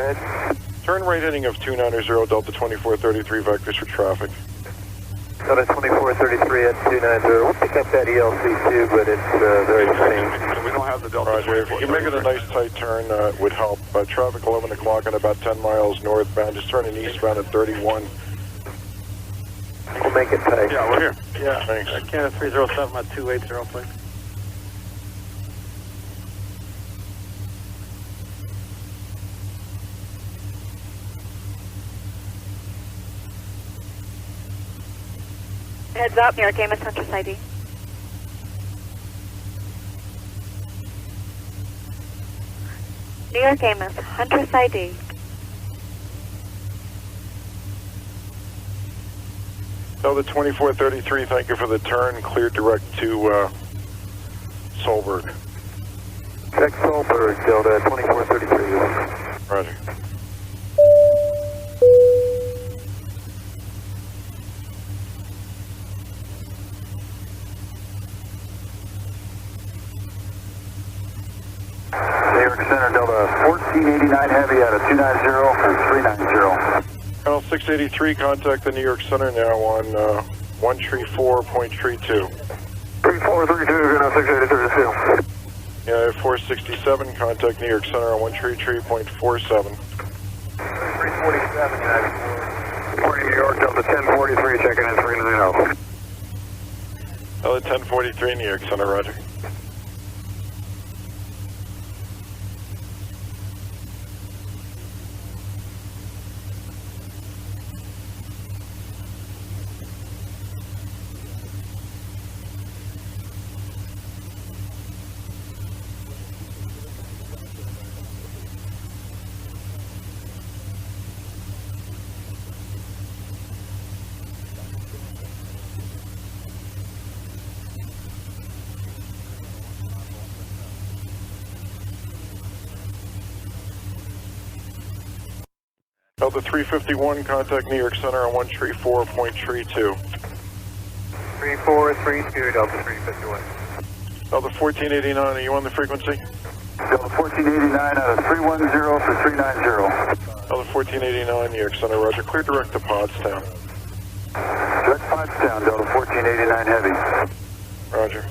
ahead. Turn right heading of 290 Delta 2433 vectors for traffic. Delta 2433 at 290. We'll pick up that ELC2, but it's very faint. We don't have the Delta. Roger. If you can make it a nice tight turn, it would help. Traffic 11 o'clock and about 10 miles northbound. Just turning eastbound at 31. We'll make it tight. Yeah, we're here. Yeah, thanks. Canada 307 at 280, please. Heads up, New York Amos, Huntress ID. New York Amos, Huntress ID. Delta 2433, thank you for the turn. Clear direct to Solberg. Check Solberg, Delta 2433. Roger. New York Center, Delta 1489 Heavy out of 290 for 390. Channel 683, contact the New York Center now on 134.32. 3432, you're going to 683. Yeah, 467, contact New York Center on 133.47. 347, United. Morning, New York, Delta 1043, checking in 390. Delta 1043, New York Center, roger. Delta 351, contact New York Center on 134.32. 3432, Delta 351. Delta 1489, are you on the frequency? Delta 1489 out of 310 for 390. Delta 1489, New York Center, roger. Clear direct to Pottstown. Direct Pottstown, Delta 1489 Heavy. Roger.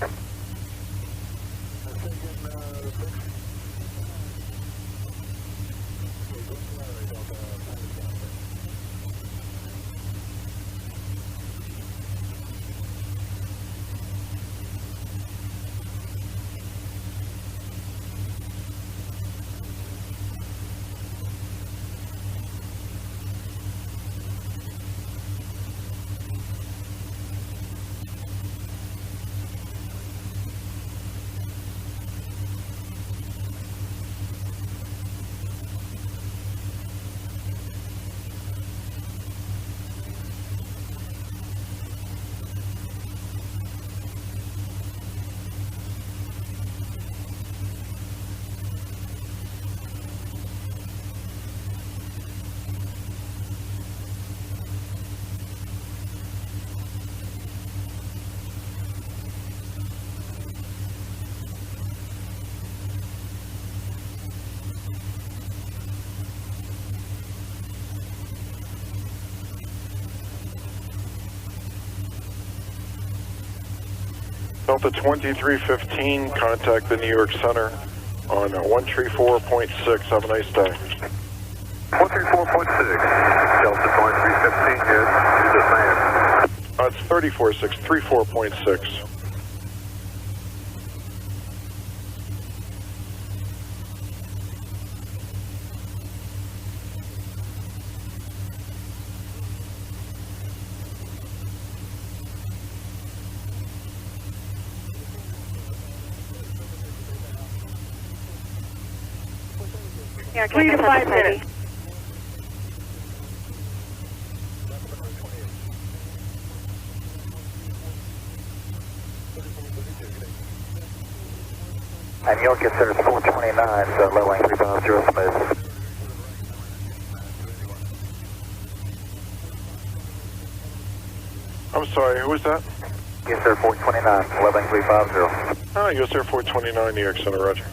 Delta 2315, contact the New York Center on 134.6. Have a nice day. 134.6, Delta 2315, yes, you just saying. It's 34.6, 34.6. New York 3 to Amos, 5 Huntress ID. minutes. And York Center is 429, so low line 350 smooth. I'm sorry, who was that? Yes, sir, 429, low line 350. Oh, US Air 429, New York Center, roger.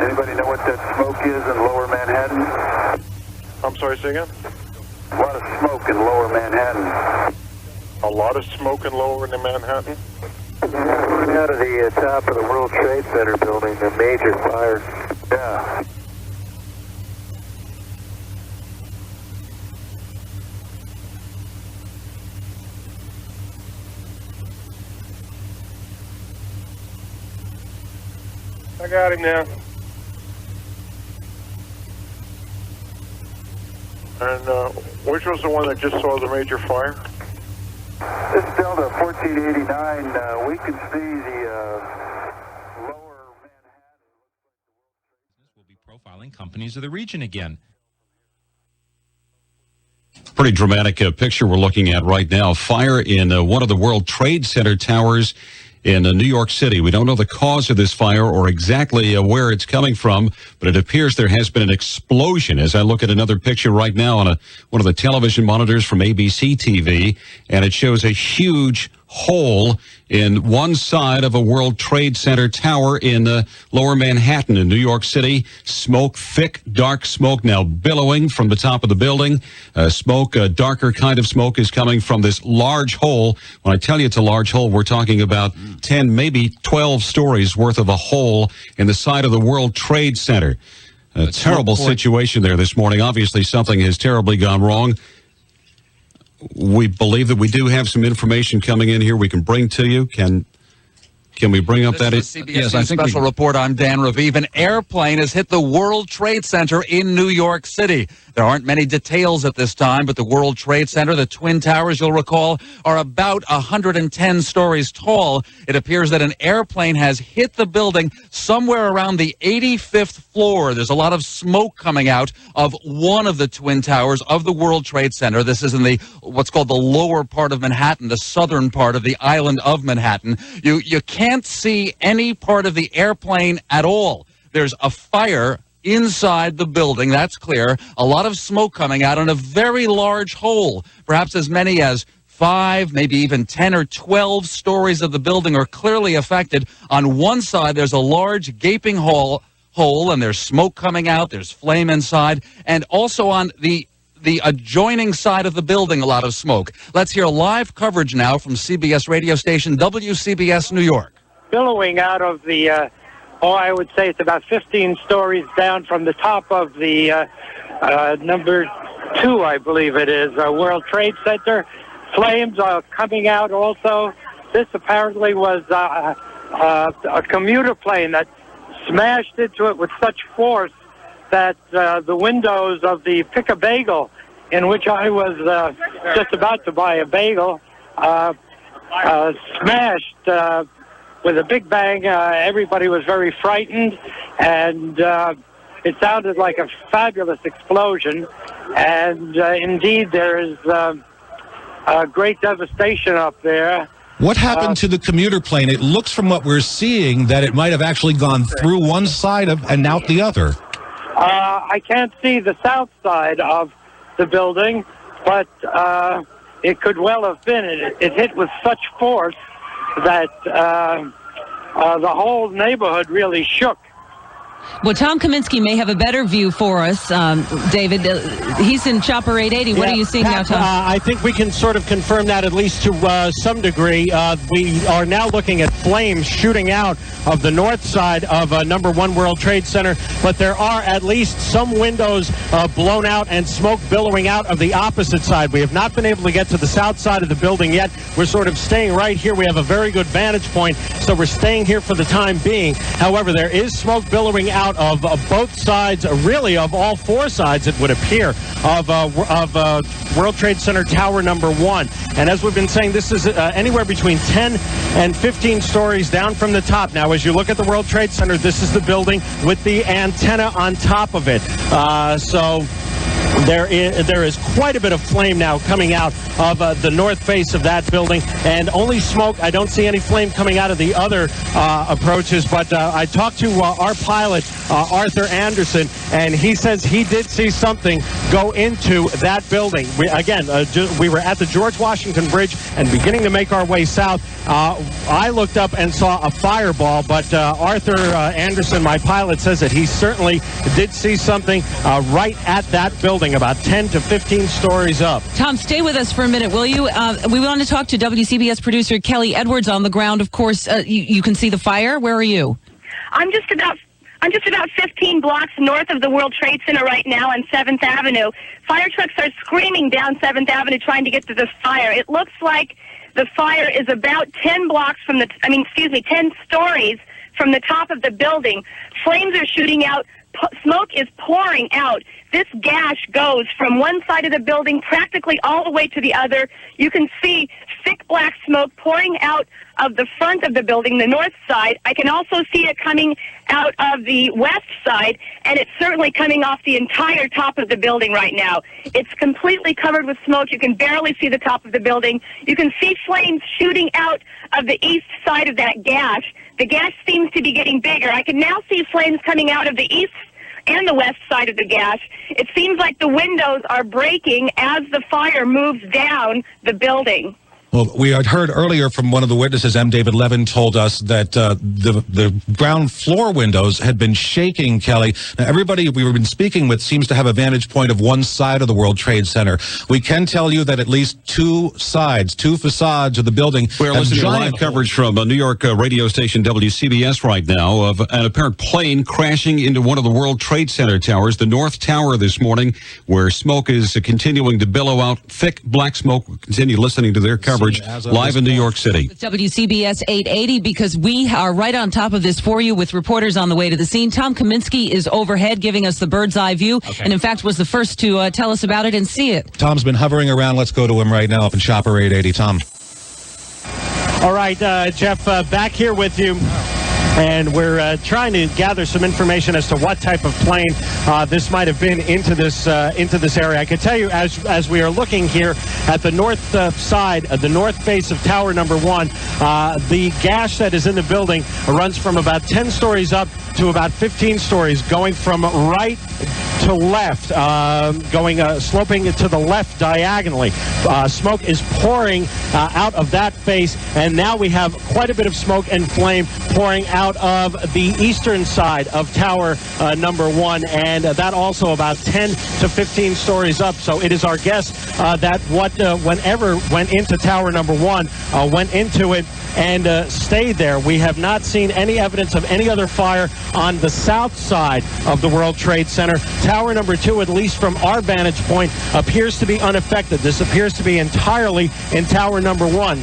Anybody know what that smoke is in lower Manhattan? I'm sorry, say again? A lot of smoke in lower Manhattan. A lot of smoke in lower Manhattan? Coming out of the top of the World Trade Center building, a major fire. Yeah. I got him now. And which was the one that just saw the major fire? This is Delta 1489. We can see the lower Manhattan. We'll be profiling companies of the region again. Pretty dramatic picture we're looking at right now. Fire in one of the World Trade Center towers in New York City. We don't know the cause of this fire or exactly where it's coming from, but it appears there has been an explosion. As I look at another picture right now on one of the television monitors from ABC TV, and it shows a huge hole in one side of a World Trade Center tower in lower Manhattan in New York City. Smoke, thick, dark smoke now billowing from the top of the building. Smoke, a darker kind of smoke is coming from this large hole. When I tell you it's a large hole, we're talking about 10, maybe 12 stories worth of a hole in the side of the World Trade Center. A terrible situation there this morning. Obviously, something has terribly gone wrong. We believe that we do have some information coming in here we can bring to you. Can we bring up that? CBS special report. I'm Dan Raviv. An airplane has hit the World Trade Center in New York City. There aren't many details at this time, but the World Trade Center, the Twin Towers, you'll recall, are about 110 stories tall. It appears that an airplane has hit the building somewhere around the 85th floor. There's a lot of smoke coming out of one of the Twin Towers of the World Trade Center. This is in the what's called the lower part of Manhattan, the southern part of the island of Manhattan. You can't see any part of the airplane at all. There's a fire inside the building, that's clear. A lot of smoke coming out in a very large hole. Perhaps as many as 5, maybe even 10 or 12 stories of the building are clearly affected. On one side, there's a large gaping hole, and there's smoke coming out. There's flame inside. And also on the adjoining side of the building, a lot of smoke. Let's hear live coverage now from CBS radio station WCBS New York. Billowing out of the I would say it's about 15 stories down from the top of the number 2, I believe it is, World Trade Center. Flames are coming out also. This apparently was a commuter plane that smashed into it with such force that the windows of the Pick a Bagel, in which I was just about to buy a bagel, smashed with a big bang. Everybody was very frightened, and it sounded like a fabulous explosion. And indeed, there is great devastation up there. What happened to the commuter plane? It looks from what we're seeing that it might have actually gone through one side and out the other. I can't see the south side of the building, but it could well have been. It hit with such force that the whole neighborhood really shook. Well, Tom Kaminsky may have a better view for us, David. He's in Chopper 880. What are you seeing now, Tom? I think we can sort of confirm that at least to some degree. We are now looking at flames shooting out of the north side of number 1 World Trade Center, but there are at least some windows blown out and smoke billowing out of the opposite side. We have not been able to get to the south side of the building yet. We're sort of staying right here. We have a very good vantage point, so we're staying here for the time being. However, there is smoke billowing out of both sides, really of all 4 sides, it would appear, of World Trade Center Tower number 1. And as we've been saying, this is anywhere between 10 and 15 stories down from the top. Now, as you look at the World Trade Center, this is the building with the antenna on top of it. So There is quite a bit of flame now coming out of the north face of that building, and only smoke. I don't see any flame coming out of the other approaches, but I talked to our pilot, Arthur Anderson, and he says he did see something go into that building. We were at the George Washington Bridge and beginning to make our way south. I looked up and saw a fireball, but Arthur Anderson, my pilot, says that he certainly did see something right at that building, about 10 to 15 stories up. Tom, stay with us for a minute, will you? We want to talk to WCBS producer Kelly Edwards on the ground. Of course, you can see the fire. Where are you? I'm just about 15 blocks north of the World Trade Center right now on 7th Avenue. Fire trucks are screaming down 7th Avenue trying to get to the fire. It looks like the fire is about 10 stories from the top of the building. Flames are shooting out. Smoke is pouring out. This gash goes from one side of the building practically all the way to the other. You can see thick black smoke pouring out of the front of the building, the north side. I can also see it coming out of the west side, and it's certainly coming off the entire top of the building right now. It's completely covered with smoke. You can barely see the top of the building. You can see flames shooting out of the east side of that gash. The gash seems to be getting bigger. I can now see flames coming out of the east and the west side of the gash. It seems like the windows are breaking as the fire moves down the building. Well, we had heard earlier from one of the witnesses, M. David Levin, told us that the ground floor windows had been shaking, Kelly. Now, everybody we've been speaking with seems to have a vantage point of one side of the World Trade Center. We can tell you that at least two facades of the building. We're listening to live coverage from a New York radio station WCBS right now of an apparent plane crashing into one of the World Trade Center towers, the North Tower this morning, where smoke is continuing to billow out. Thick black smoke. We'll continue listening to their coverage live in New York City. WCBS 880, because we are right on top of this for you with reporters on the way to the scene. Tom Kaminsky is overhead giving us the bird's eye view, and in fact was the first to tell us about it and see it. Tom's been hovering around. Let's go to him right now up in Chopper 880. Tom. All right, Jeff, back here with you. And we're trying to gather some information as to what type of plane this might have been into this area. I can tell you, as we are looking here at the north side, the north face of Tower Number 1, the gash that is in the building runs from about 10 stories up to about 15 stories, going from right to left, sloping to the left diagonally. Smoke is pouring out of that face, and now we have quite a bit of smoke and flame pouring out of the eastern side of Tower Number 1, and that also about 10 to 15 stories up. So it is our guess that whenever went into Tower Number 1 went into it and stayed there. We have not seen any evidence of any other fire on the south side of the World Trade Center. Tower Number 2, at least from our vantage point, appears to be unaffected. This appears to be entirely in Tower Number 1.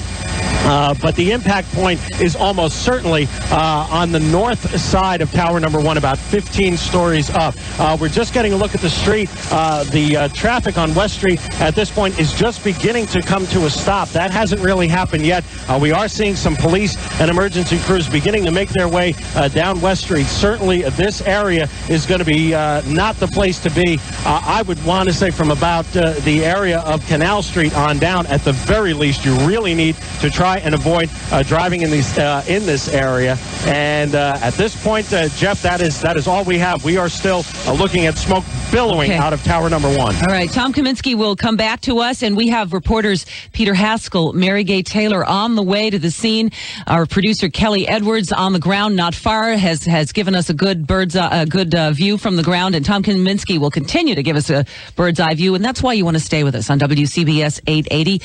But the impact point is almost certainly on the north side of Tower Number 1, about 15 stories up. We're just getting a look at the street. The traffic on West Street at this point is just beginning to come to a stop. That hasn't really happened yet. We are seeing some police and emergency crews beginning to make their way down West Street. Certainly this area is going to be not the place to be. I would want to say from about the area of Canal Street on down, at the very least, you really need to try and avoid driving in this area. And at this point, Jeff, that is all we have. We are still looking at smoke billowing out of Tower Number 1. All right, Tom Kaminsky will come back to us, and we have reporters Peter Haskell, Mary Gay Taylor on the way to the scene. Our producer Kelly Edwards on the ground, not far, has given us a good view from the ground, and Tom Kaminsky will continue to give us a bird's eye view, and that's why you want to stay with us on WCBS 880.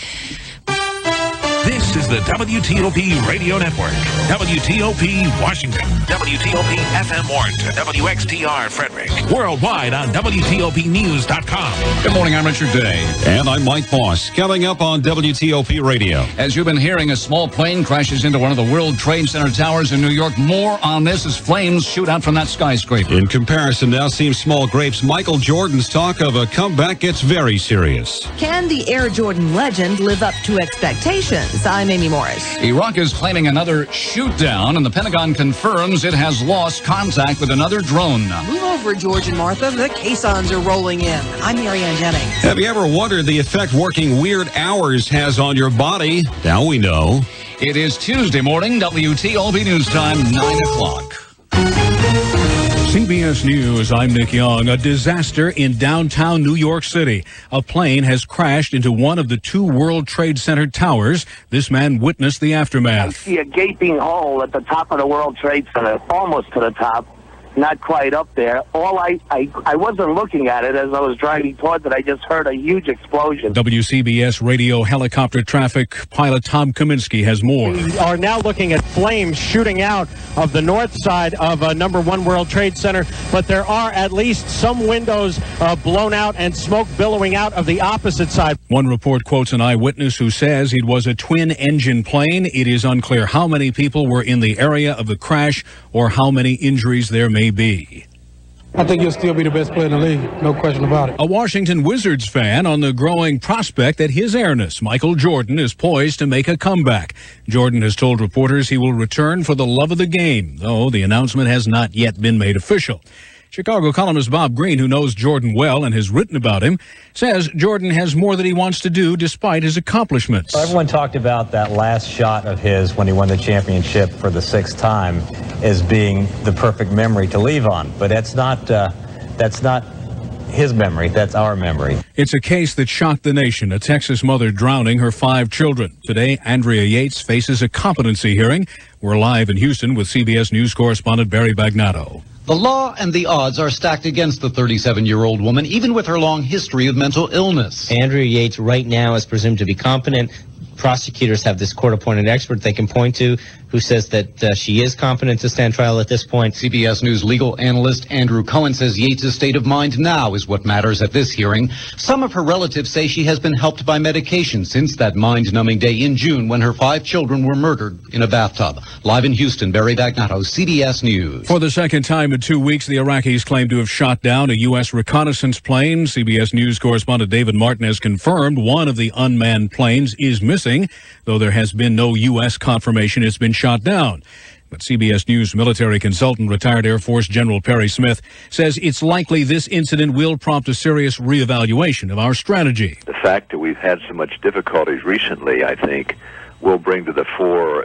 This is the WTOP Radio Network. WTOP Washington. WTOP FM Warrenton. WXTR Frederick. Worldwide on WTOPnews.com. Good morning, I'm Richard Day. And I'm Mike Boss. Coming up on WTOP Radio. As you've been hearing, a small plane crashes into one of the World Trade Center towers in New York. More on this as flames shoot out from that skyscraper. In comparison, now seems small grapes. Michael Jordan's talk of a comeback gets very serious. Can the Air Jordan legend live up to expectations? News. I'm Amy Morris. Iraq is planning another shoot-down, and the Pentagon confirms it has lost contact with another drone. Move over, George and Martha. The caissons are rolling in. I'm Marianne Jennings. Have you ever wondered the effect working weird hours has on your body? Now we know. It is Tuesday morning, WTOP News Time, 9 o'clock. CBS News, I'm Nick Young. A disaster in downtown New York City. A plane has crashed into one of the two World Trade Center towers. This man witnessed the aftermath. I see a gaping hole at the top of the World Trade Center, almost to the top, not quite up there. I wasn't looking at it as I was driving towards it. I just heard a huge explosion. WCBS radio helicopter traffic pilot Tom Kaminsky has more. We are now looking at flames shooting out of the north side of number 1 World Trade Center, but there are at least some windows blown out and smoke billowing out of the opposite side. One report quotes an eyewitness who says it was a twin-engine plane. It is unclear how many people were in the area of the crash or how many injuries there may be. I think he'll still be the best player in the league, no question about it. A Washington Wizards fan on the growing prospect that his airness, Michael Jordan, is poised to make a comeback. Jordan has told reporters he will return for the love of the game, though the announcement has not yet been made official. Chicago columnist Bob Green, who knows Jordan well and has written about him, says Jordan has more that he wants to do despite his accomplishments. Everyone talked about that last shot of his when he won the championship for the 6th time as being the perfect memory to leave on. But that's not his memory. That's our memory. It's a case that shocked the nation. A Texas mother drowning her 5 children. Today, Andrea Yates faces a competency hearing. We're live in Houston with CBS News correspondent Barry Bagnato. The law and the odds are stacked against the 37-year-old woman, even with her long history of mental illness. Andrea Yates right now is presumed to be competent. Prosecutors have this court-appointed expert they can point to who says that she is competent to stand trial at this point. CBS News legal analyst Andrew Cohen says Yates' state of mind now is what matters at this hearing. Some of her relatives say she has been helped by medication since that mind-numbing day in June when her 5 children were murdered in a bathtub. Live in Houston, Barry Bagnato, CBS News. For the second time in 2 weeks, the Iraqis claim to have shot down a U.S. reconnaissance plane. CBS News correspondent David Martin has confirmed one of the unmanned planes is missing, though there has been no U.S. confirmation it's been shot down. But CBS News military consultant, retired Air Force General Perry Smith, says it's likely this incident will prompt a serious reevaluation of our strategy. The fact that we've had so much difficulties recently, I think, will bring to the fore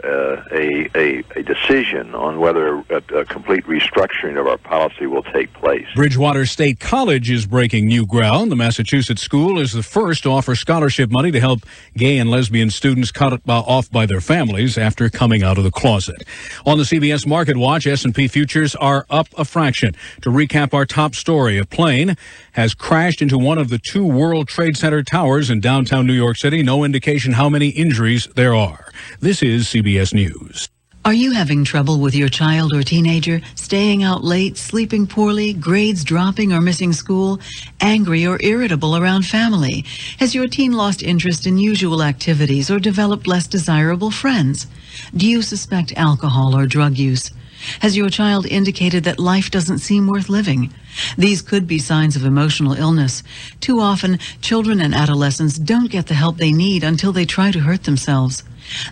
a decision on whether a complete restructuring of our policy will take place. Bridgewater State College is breaking new ground. The Massachusetts school is the first to offer scholarship money to help gay and lesbian students cut off by their families after coming out of the closet. On the CBS Market Watch, S&P futures are up a fraction. To recap our top story, a plane has crashed into one of the 2 World Trade Center towers in downtown New York City. No indication how many injuries there are. This is CBS News. Are you having trouble with your child or teenager? Staying out late, sleeping poorly, grades dropping or missing school? Angry or irritable around family? Has your teen lost interest in usual activities or developed less desirable friends? Do you suspect alcohol or drug use? Has your child indicated that life doesn't seem worth living? These could be signs of emotional illness. Too often, children and adolescents don't get the help they need until they try to hurt themselves.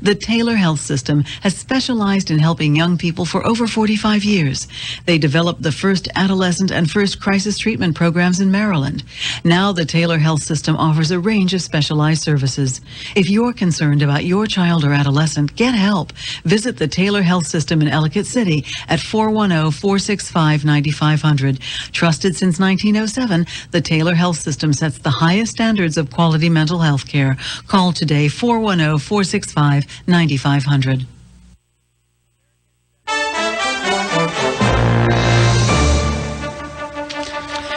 The Taylor Health System has specialized in helping young people for over 45 years. They developed the first adolescent and first crisis treatment programs in Maryland. Now the Taylor Health System offers a range of specialized services. If you're concerned about your child or adolescent, get help. Visit the Taylor Health System in Ellicott City at 410-465-9500. Trusted since 1907, the Taylor Health System sets the highest standards of quality mental health care. Call today 410-465-9500.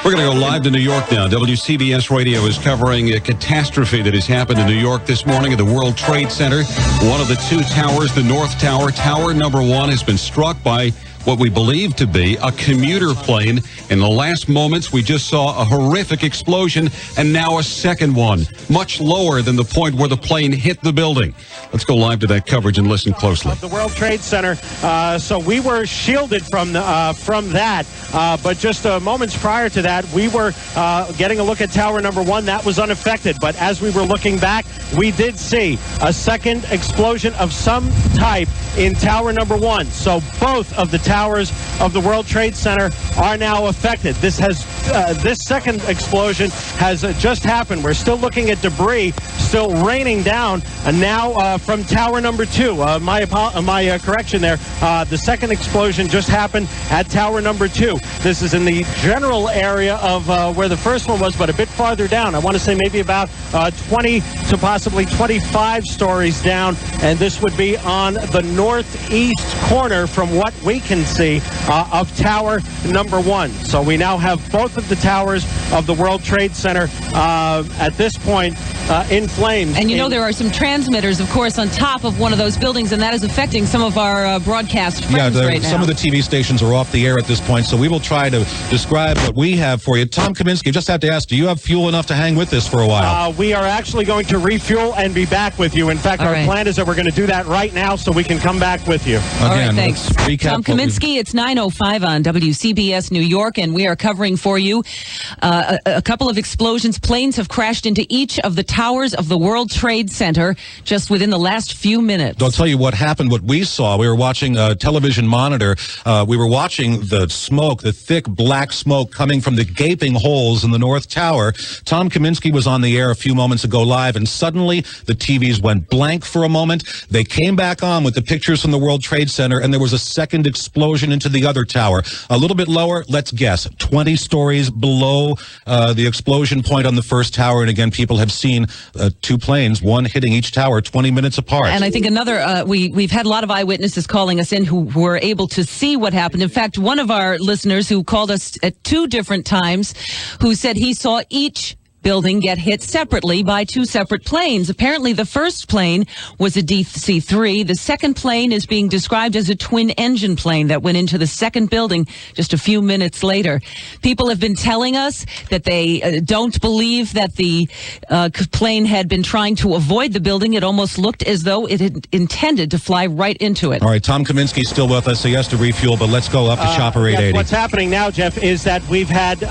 We're going to go live to New York now. WCBS Radio is covering a catastrophe that has happened in New York this morning at the World Trade Center. One of the 2 towers, the North Tower, Tower number 1, has been struck by what we believe to be a commuter plane. In the last moments, we just saw a horrific explosion, and now a second one, much lower than the point where the plane hit the building. Let's go live to that coverage and listen closely. Of the World Trade Center, so we were shielded from that, but just moments prior to that, we were getting a look at Tower Number 1. That was unaffected, but as we were looking back, we did see a second explosion of some type in Tower Number 1. So both of the towers of the World Trade Center are now affected. This second explosion has just happened. We're still looking at debris still raining down, and now from Tower Number 2. My correction there. The second explosion just happened at Tower Number 2. This is in the general area of where the first one was, but a bit farther down. I want to say maybe about 20 to possibly 25 stories down, and this would be on the northeast corner from what we can see of Tower Number 1. So we now have both of the towers of the World Trade Center at this point in flames. And there are some transmitters, of course, on top of one of those buildings, and that is affecting some of our broadcast friends right now. Some of the TV stations are off the air at this point, so we will try to describe what we have for you. Tom Kaminsky, just have to ask, do you have fuel enough to hang with this for a while? We are actually going to refuel and be back with you. In fact, our plan is that we're going to do that right now so we can come back with you. Again, all right, thanks. Let's recap. Tom Kaminsky, it's 9:05 on WCBS New York, and we are covering for you a couple of explosions. Planes have crashed into each of the towers of the World Trade Center just within the last few minutes. I'll tell you what happened, what we saw. We were watching a television monitor. We were watching the smoke, the thick black smoke coming from the gaping holes in the North Tower. Tom Kaminsky was on the air a few moments ago live, and suddenly the TVs went blank for a moment. They came back on with the pictures from the World Trade Center, and there was a second explosion into the other tower. A little bit lower, let's guess, 20 stories below the explosion point on the first tower. And again, people have seen two planes, one hitting each tower 20 minutes apart. And I think another, we've had a lot of eyewitnesses calling us in who were able to see what happened. In fact, one of our listeners who called us at two different times, who said he saw each building get hit separately by two separate planes. Apparently, the first plane was a DC-3. The second plane is being described as a twin-engine plane that went into the second building just a few minutes later. People have been telling us that they don't believe that the plane had been trying to avoid the building. It almost looked as though it had intended to fly right into it. All right, Tom Kaminsky's still with us. He has to refuel, but let's go up to Chopper 880. What's happening now, Jeff, is that we've had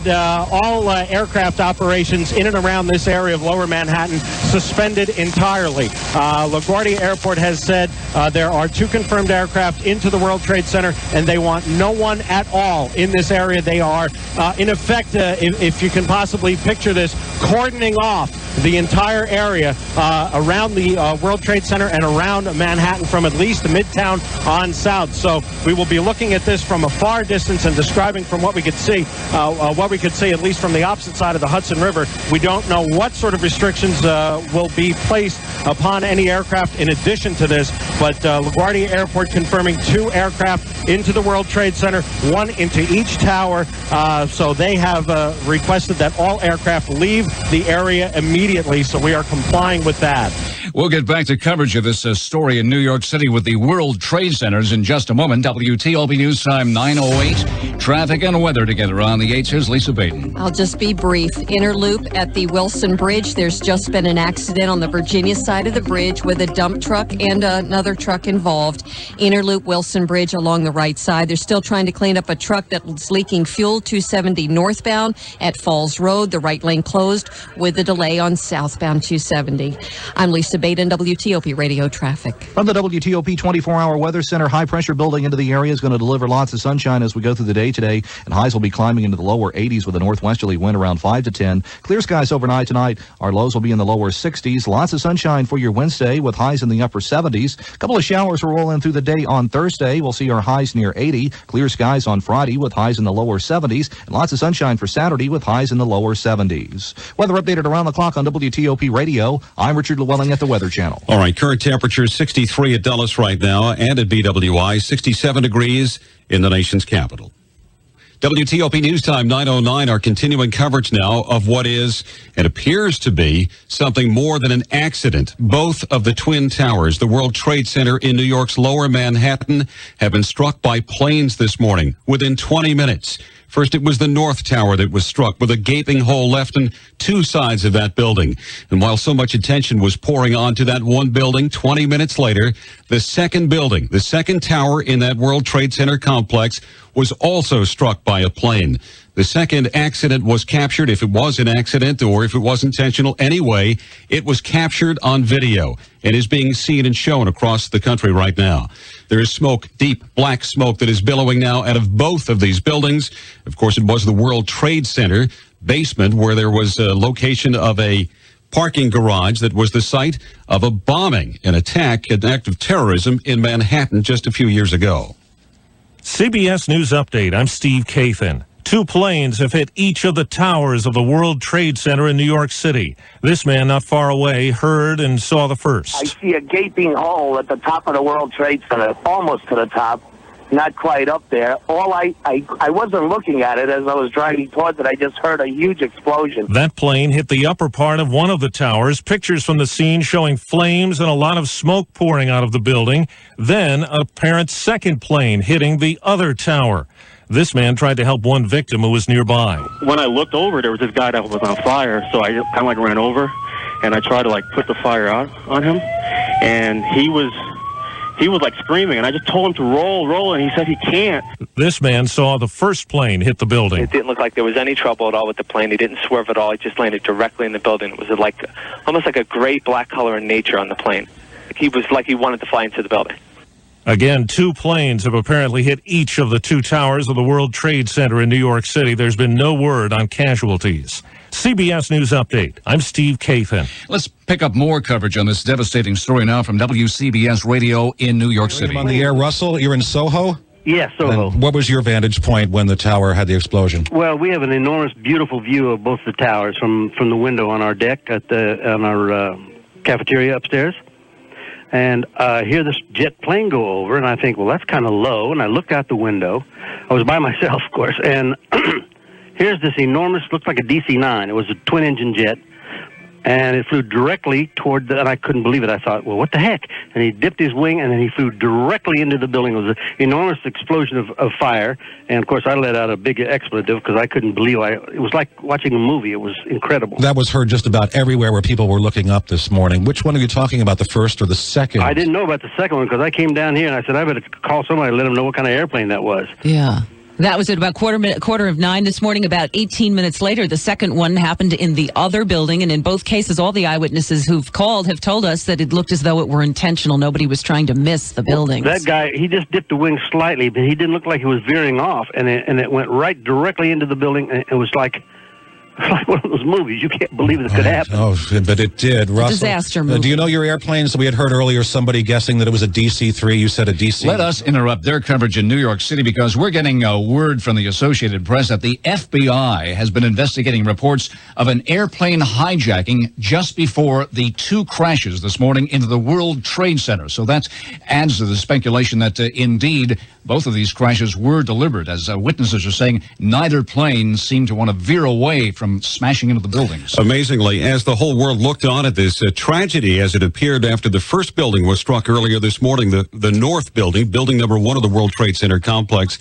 all aircraft operations in and around this area of Lower Manhattan suspended entirely. LaGuardia Airport has said there are two confirmed aircraft into the World Trade Center, and they want no one at all in this area. They are, in effect, if you can possibly picture this, cordoning off the entire area around the World Trade Center and around Manhattan from at least the Midtown on south. So we will be looking at this from a far distance and describing from what we could see, at least from the opposite side of the Hudson River. We don't know what sort of restrictions will be placed upon any aircraft in addition to this, but LaGuardia Airport confirming two aircraft into the World Trade Center, one into each tower. So they have requested that all aircraft leave the area immediately, so we are complying with that. We'll get back to coverage of this story in New York City with the World Trade Centers in just a moment. WTOP News Time 9:08. Traffic and weather together on the 8s. Here's Lisa Baden. I'll just be brief. Inner loop at the Wilson Bridge. There's just been an accident on the Virginia side of the bridge with a dump truck and another truck involved. Inner loop Wilson Bridge along the right side. They're still trying to clean up a truck that's leaking fuel 270 northbound at Falls Road. The right lane closed with a delay on southbound 270. I'm Lisa Baden, WTOP Radio Traffic. From the WTOP 24-hour Weather Center, high pressure building into the area is going to deliver lots of sunshine as we go through the day today, and highs will be climbing into the lower 80s with a northwesterly wind around 5 to 10. Clear skies overnight tonight. Our lows will be in the lower 60s. Lots of sunshine for your Wednesday with highs in the upper 70s. A couple of showers will roll in through the day on Thursday. We'll see our highs near 80. Clear skies on Friday with highs in the lower 70s, and lots of sunshine for Saturday with highs in the lower 70s. Weather updated around the clock on WTOP Radio. I'm Richard Llewellyn at the Weather Channel. All right, current temperature 63 at Dulles right now, and at BWI 67 degrees in the nation's capital. WTOP News Time 9:09, our continuing coverage now of what is and appears to be something more than an accident. Both of the Twin Towers, the World Trade Center in New York's Lower Manhattan, have been struck by planes this morning within 20 minutes. First, it was the North Tower that was struck with a gaping hole left in two sides of that building. And while so much attention was pouring onto that one building, 20 minutes later, the second building, the second tower in that World Trade Center complex, was also struck by a plane. The second accident was captured, if it was an accident or if it was intentional. Anyway, it was captured on video and is being seen and shown across the country right now. There is smoke, deep black smoke that is billowing now out of both of these buildings. Of course, it was the World Trade Center basement where there was a location of a parking garage that was the site of a bombing, an attack, an act of terrorism in Manhattan just a few years ago. CBS News Update. I'm Steve Kathan. 2 planes have hit each of the towers of the World Trade Center in New York City. This man not far away heard and saw the first. I see a gaping hole at the top of the World Trade Center, almost to the top, not quite up there. I wasn't looking at it as I was driving towards it. I just heard a huge explosion. That plane hit the upper part of one of the towers. Pictures from the scene showing flames and a lot of smoke pouring out of the building. Then a apparent second plane hitting the other tower. This man tried to help one victim who was nearby. When I looked over, there was this guy that was on fire, so I just kind of ran over, and I tried to put the fire out on him, and he was screaming, and I just told him to roll, and he said he can't. This man saw the first plane hit the building. It didn't look like there was any trouble at all with the plane. He didn't swerve at all. It just landed directly in the building. It was almost like a gray-black color in nature on the plane. He was like he wanted to fly into the building. Again, 2 planes have apparently hit each of the 2 towers of the World Trade Center in New York City. There's been no word on casualties. CBS News Update. I'm Steve Kathan. Let's pick up more coverage on this devastating story now from WCBS Radio in New York City. On the air, Russell, you're in Soho? Yes, Soho. And what was your vantage point when the tower had the explosion? Well, we have an enormous, beautiful view of both the towers from the window on our deck on our cafeteria upstairs. And I hear this jet plane go over, and I think, well, that's kind of low. And I looked out the window. I was by myself, of course. And here's this enormous, looked like a DC-9. It was a twin-engine jet. And it flew directly toward and I couldn't believe it. I thought, well, what the heck? And he dipped his wing, and then he flew directly into the building. It was an enormous explosion of fire. And, of course, I let out a big expletive because I couldn't believe it was like watching a movie. It was incredible. That was heard just about everywhere where people were looking up this morning. Which one are you talking about, the first or the second? I didn't know about the second one because I came down here, and I said, I better call somebody and let them know what kind of airplane that was. Yeah. That was at about quarter of 9 this morning. About 18 minutes later, the second one happened in the other building. And in both cases, all the eyewitnesses who've called have told us that it looked as though it were intentional. Nobody was trying to miss the buildings. That guy, he just dipped the wing slightly, but he didn't look like he was veering off. And it went right directly into the building. And it was like one of those movies. You can't believe this could happen. Oh, but it did. Russell, disaster movie. Do you know your airplanes? We had heard earlier somebody guessing that it was a DC-3. You said a DC. Let us interrupt their coverage in New York City because we're getting a word from the Associated Press that the FBI has been investigating reports of an airplane hijacking just before the 2 crashes this morning into the World Trade Center. So that adds to the speculation that indeed both of these crashes were deliberate. As witnesses are saying, neither plane seemed to want to veer away from smashing into the buildings. Amazingly, as the whole world looked on at this tragedy as it appeared after the first building was struck earlier this morning, the North building, building number 1 of the World Trade Center complex,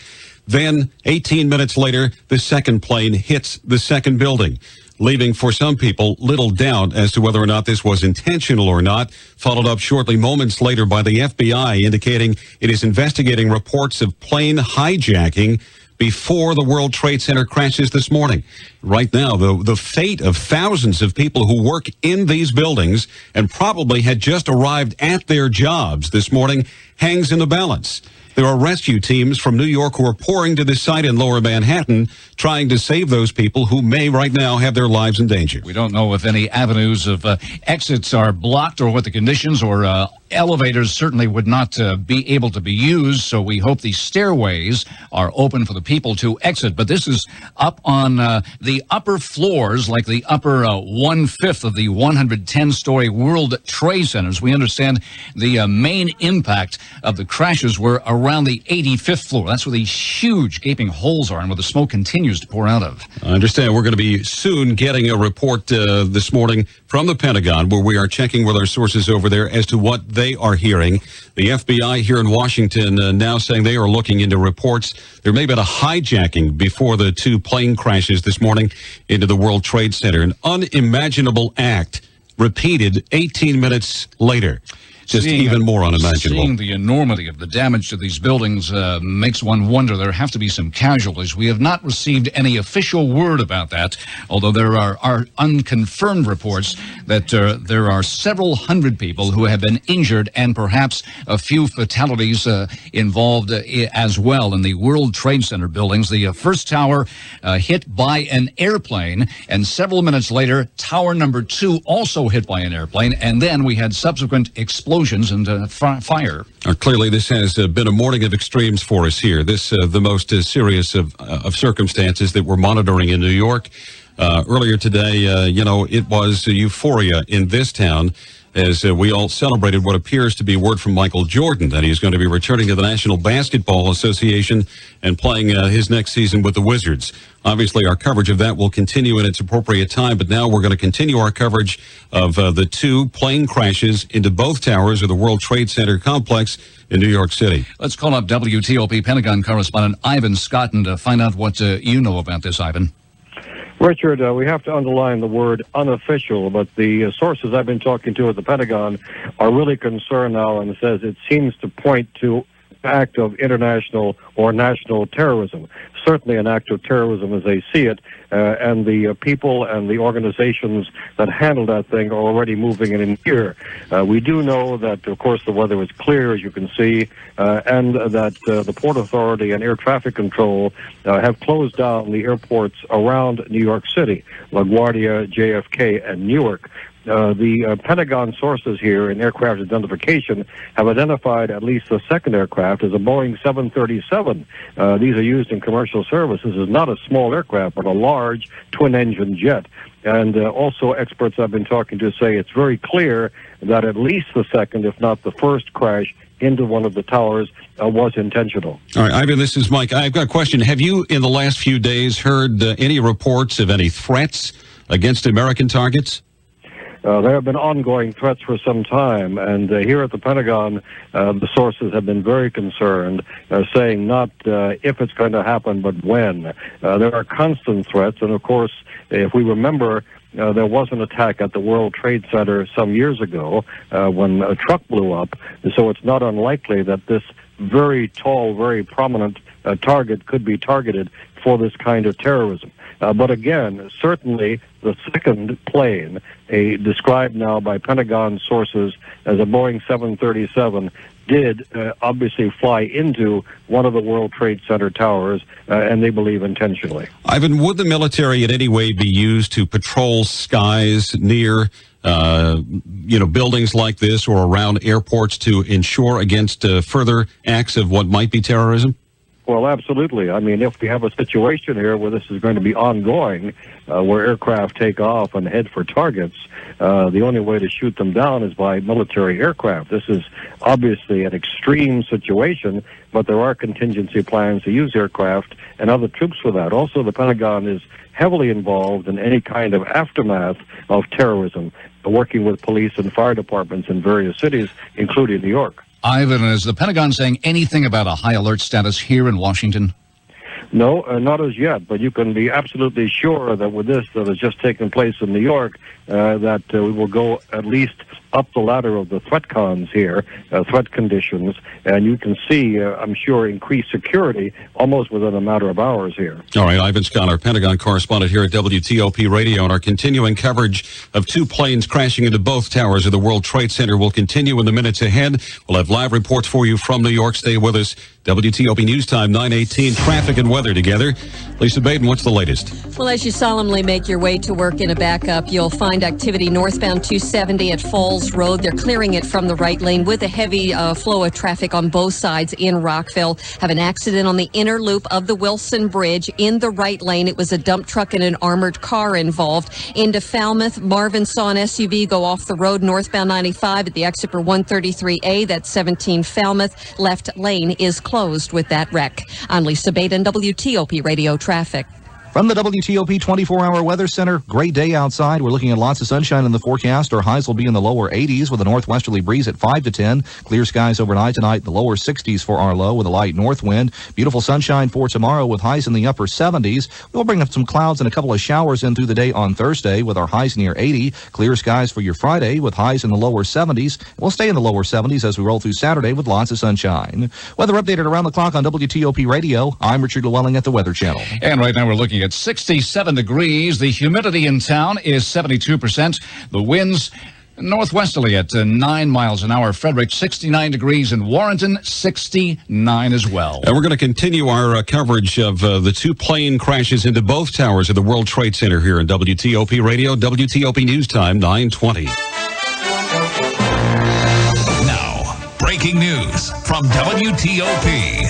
then 18 minutes later, the second plane hits the second building, leaving for some people little doubt as to whether or not this was intentional or not, followed up shortly moments later by the FBI indicating it is investigating reports of plane hijacking before the World Trade Center crashes this morning. Right now, the fate of thousands of people who work in these buildings and probably had just arrived at their jobs this morning hangs in the balance. There are rescue teams from New York who are pouring to the site in Lower Manhattan, trying to save those people who may right now have their lives in danger. We don't know if any avenues of exits are blocked or what the conditions or elevators certainly would not be able to be used, so we hope the stairways are open for the people to exit. But this is up on the upper floors, like the upper 1/5 of the 110-story World Trade Centers. We understand the main impact of the crashes were around the 85th floor. That's where these huge gaping holes are and where the smoke continues to pour out of. I understand we're going to be soon getting a report this morning from the Pentagon, where we are checking with our sources over there as to what they are hearing. The FBI here in Washington now saying they are looking into reports. There may have been a hijacking before the two plane crashes this morning into the World Trade Center. An unimaginable act repeated 18 minutes later. Just even more unimaginable. Seeing the enormity of the damage to these buildings makes one wonder. There have to be some casualties. We have not received any official word about that, although there are unconfirmed reports that there are several hundred people who have been injured and perhaps a few fatalities involved as well in the World Trade Center buildings. The first tower hit by an airplane, and several minutes later, tower number 2 also hit by an airplane, and then we had subsequent explosions and fire. Clearly, this has been a morning of extremes for us here. This the most serious of circumstances that we're monitoring in New York. Earlier today, it was euphoria in this town as we all celebrated what appears to be word from Michael Jordan that he's going to be returning to the National Basketball Association and playing his next season with the Wizards. Obviously, our coverage of that will continue in its appropriate time, but now we're going to continue our coverage of the two plane crashes into both towers of the World Trade Center complex in New York City. Let's call up WTOP Pentagon correspondent Ivan Scotton to find out what you know about this, Ivan. Richard, we have to underline the word unofficial, but the sources I've been talking to at the Pentagon are really concerned now and says it seems to point to act of international or national terrorism. Certainly an act of terrorism as they see it, and the people and the organizations that handle that thing are already moving in here. We do know that, of course, the weather is clear, as you can see, and that the Port Authority and Air Traffic Control have closed down the airports around New York City, LaGuardia, JFK, and Newark. The Pentagon sources here in aircraft identification have identified at least the second aircraft as a Boeing 737. These are used in commercial service. This is not a small aircraft, but a large twin-engine jet. And also experts I've been talking to say it's very clear that at least the second, if not the first crash into one of the towers was intentional. All right, Ivan, this is Mike. I've got a question. Have you, in the last few days, heard any reports of any threats against American targets? There have been ongoing threats for some time, and here at the Pentagon, the sources have been very concerned, saying not if it's going to happen, but when. There are constant threats, and of course, if we remember, there was an attack at the World Trade Center some years ago when a truck blew up, so it's not unlikely that this very tall, very prominent target could be targeted for this kind of terrorism. But again, certainly the second plane, described now by Pentagon sources as a Boeing 737, did obviously fly into one of the World Trade Center towers, and they believe intentionally. Ivan, would the military in any way be used to patrol skies near buildings like this or around airports to ensure against further acts of what might be terrorism? Well, absolutely. I mean, if we have a situation here where this is going to be ongoing, where aircraft take off and head for targets, the only way to shoot them down is by military aircraft. This is obviously an extreme situation, but there are contingency plans to use aircraft and other troops for that. Also, the Pentagon is heavily involved in any kind of aftermath of terrorism, working with police and fire departments in various cities, including New York. Ivan, is the Pentagon saying anything about a high alert status here in Washington? No, not as yet, but you can be absolutely sure that with this that has just taken place in New York, that we will go at least up the ladder of the threat cons here, threat conditions, and you can see, I'm sure, increased security almost within a matter of hours here. All right, Ivan Scott, our Pentagon correspondent here at WTOP Radio, and our continuing coverage of two planes crashing into both towers of the World Trade Center will continue in the minutes ahead. We'll have live reports for you from New York. Stay with us. WTOP News Time 9:18, traffic and weather together. Lisa Baden, what's the latest? Well, as you solemnly make your way to work in a backup, you'll find activity northbound 270 at Falls Cross Road. They're clearing it from the right lane with a heavy flow of traffic on both sides in Rockville. Have an accident on the inner loop of the Wilson Bridge in the right lane. It was a dump truck and an armored car involved. Into Falmouth, Marvin saw an SUV go off the road northbound 95 at the exit for 133A. That's 17 Falmouth. Left lane is closed with that wreck. I'm Lisa Baden, WTOP Radio Traffic. From the WTOP 24-hour weather center, great day outside. We're looking at lots of sunshine in the forecast. Our highs will be in the lower 80s with a northwesterly breeze at 5 to 10. Clear skies overnight tonight, the lower 60s for our low with a light north wind. Beautiful sunshine for tomorrow with highs in the upper 70s. We'll bring up some clouds and a couple of showers in through the day on Thursday with our highs near 80. Clear skies for your Friday with highs in the lower 70s. We'll stay in the lower 70s as we roll through Saturday with lots of sunshine. Weather updated around the clock on WTOP Radio. I'm Richard Llewellyn at the Weather Channel. And right now we're looking at 67 degrees. The humidity in town is 72%. The winds northwesterly at 9 miles an hour. Frederick, 69 degrees. In Warrenton, 69 as well. And we're going to continue our coverage of the two plane crashes into both towers of the World Trade Center here in WTOP Radio. WTOP News Time, 9:20. Now, breaking news from WTOP.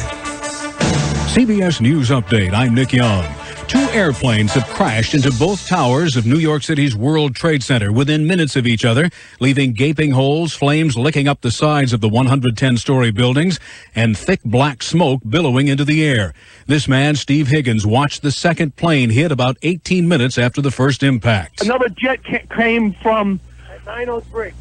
CBS News Update. I'm Nick Young. Two airplanes have crashed into both towers of New York City's World Trade Center within minutes of each other, leaving gaping holes, flames licking up the sides of the 110-story buildings, and thick black smoke billowing into the air. This man, Steve Higgins, watched the second plane hit about 18 minutes after the first impact. Another jet came from 903.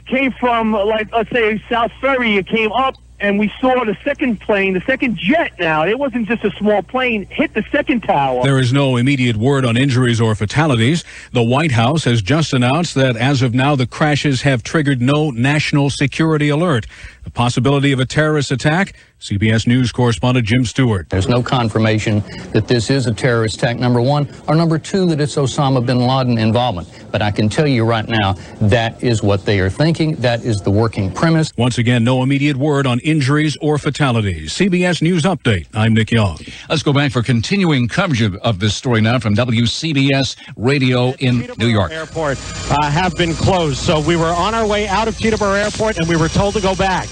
Came from, let's say, South Ferry. It came up. And we saw the second plane, the second jet now. It wasn't just a small plane, hit the second tower. There is no immediate word on injuries or fatalities. The White House has just announced that as of now, the crashes have triggered no national security alert. The possibility of a terrorist attack? CBS News correspondent Jim Stewart. There's no confirmation that this is a terrorist attack, number one, or number two, that it's Osama bin Laden involvement. But I can tell you right now, that is what they are thinking. That is the working premise. Once again, no immediate word on injuries or fatalities. CBS News Update. I'm Nick Young. Let's go back for continuing coverage of this story now from WCBS Radio in New York. Airport have been closed. So we were on our way out of Teterboro Airport and we were told to go back.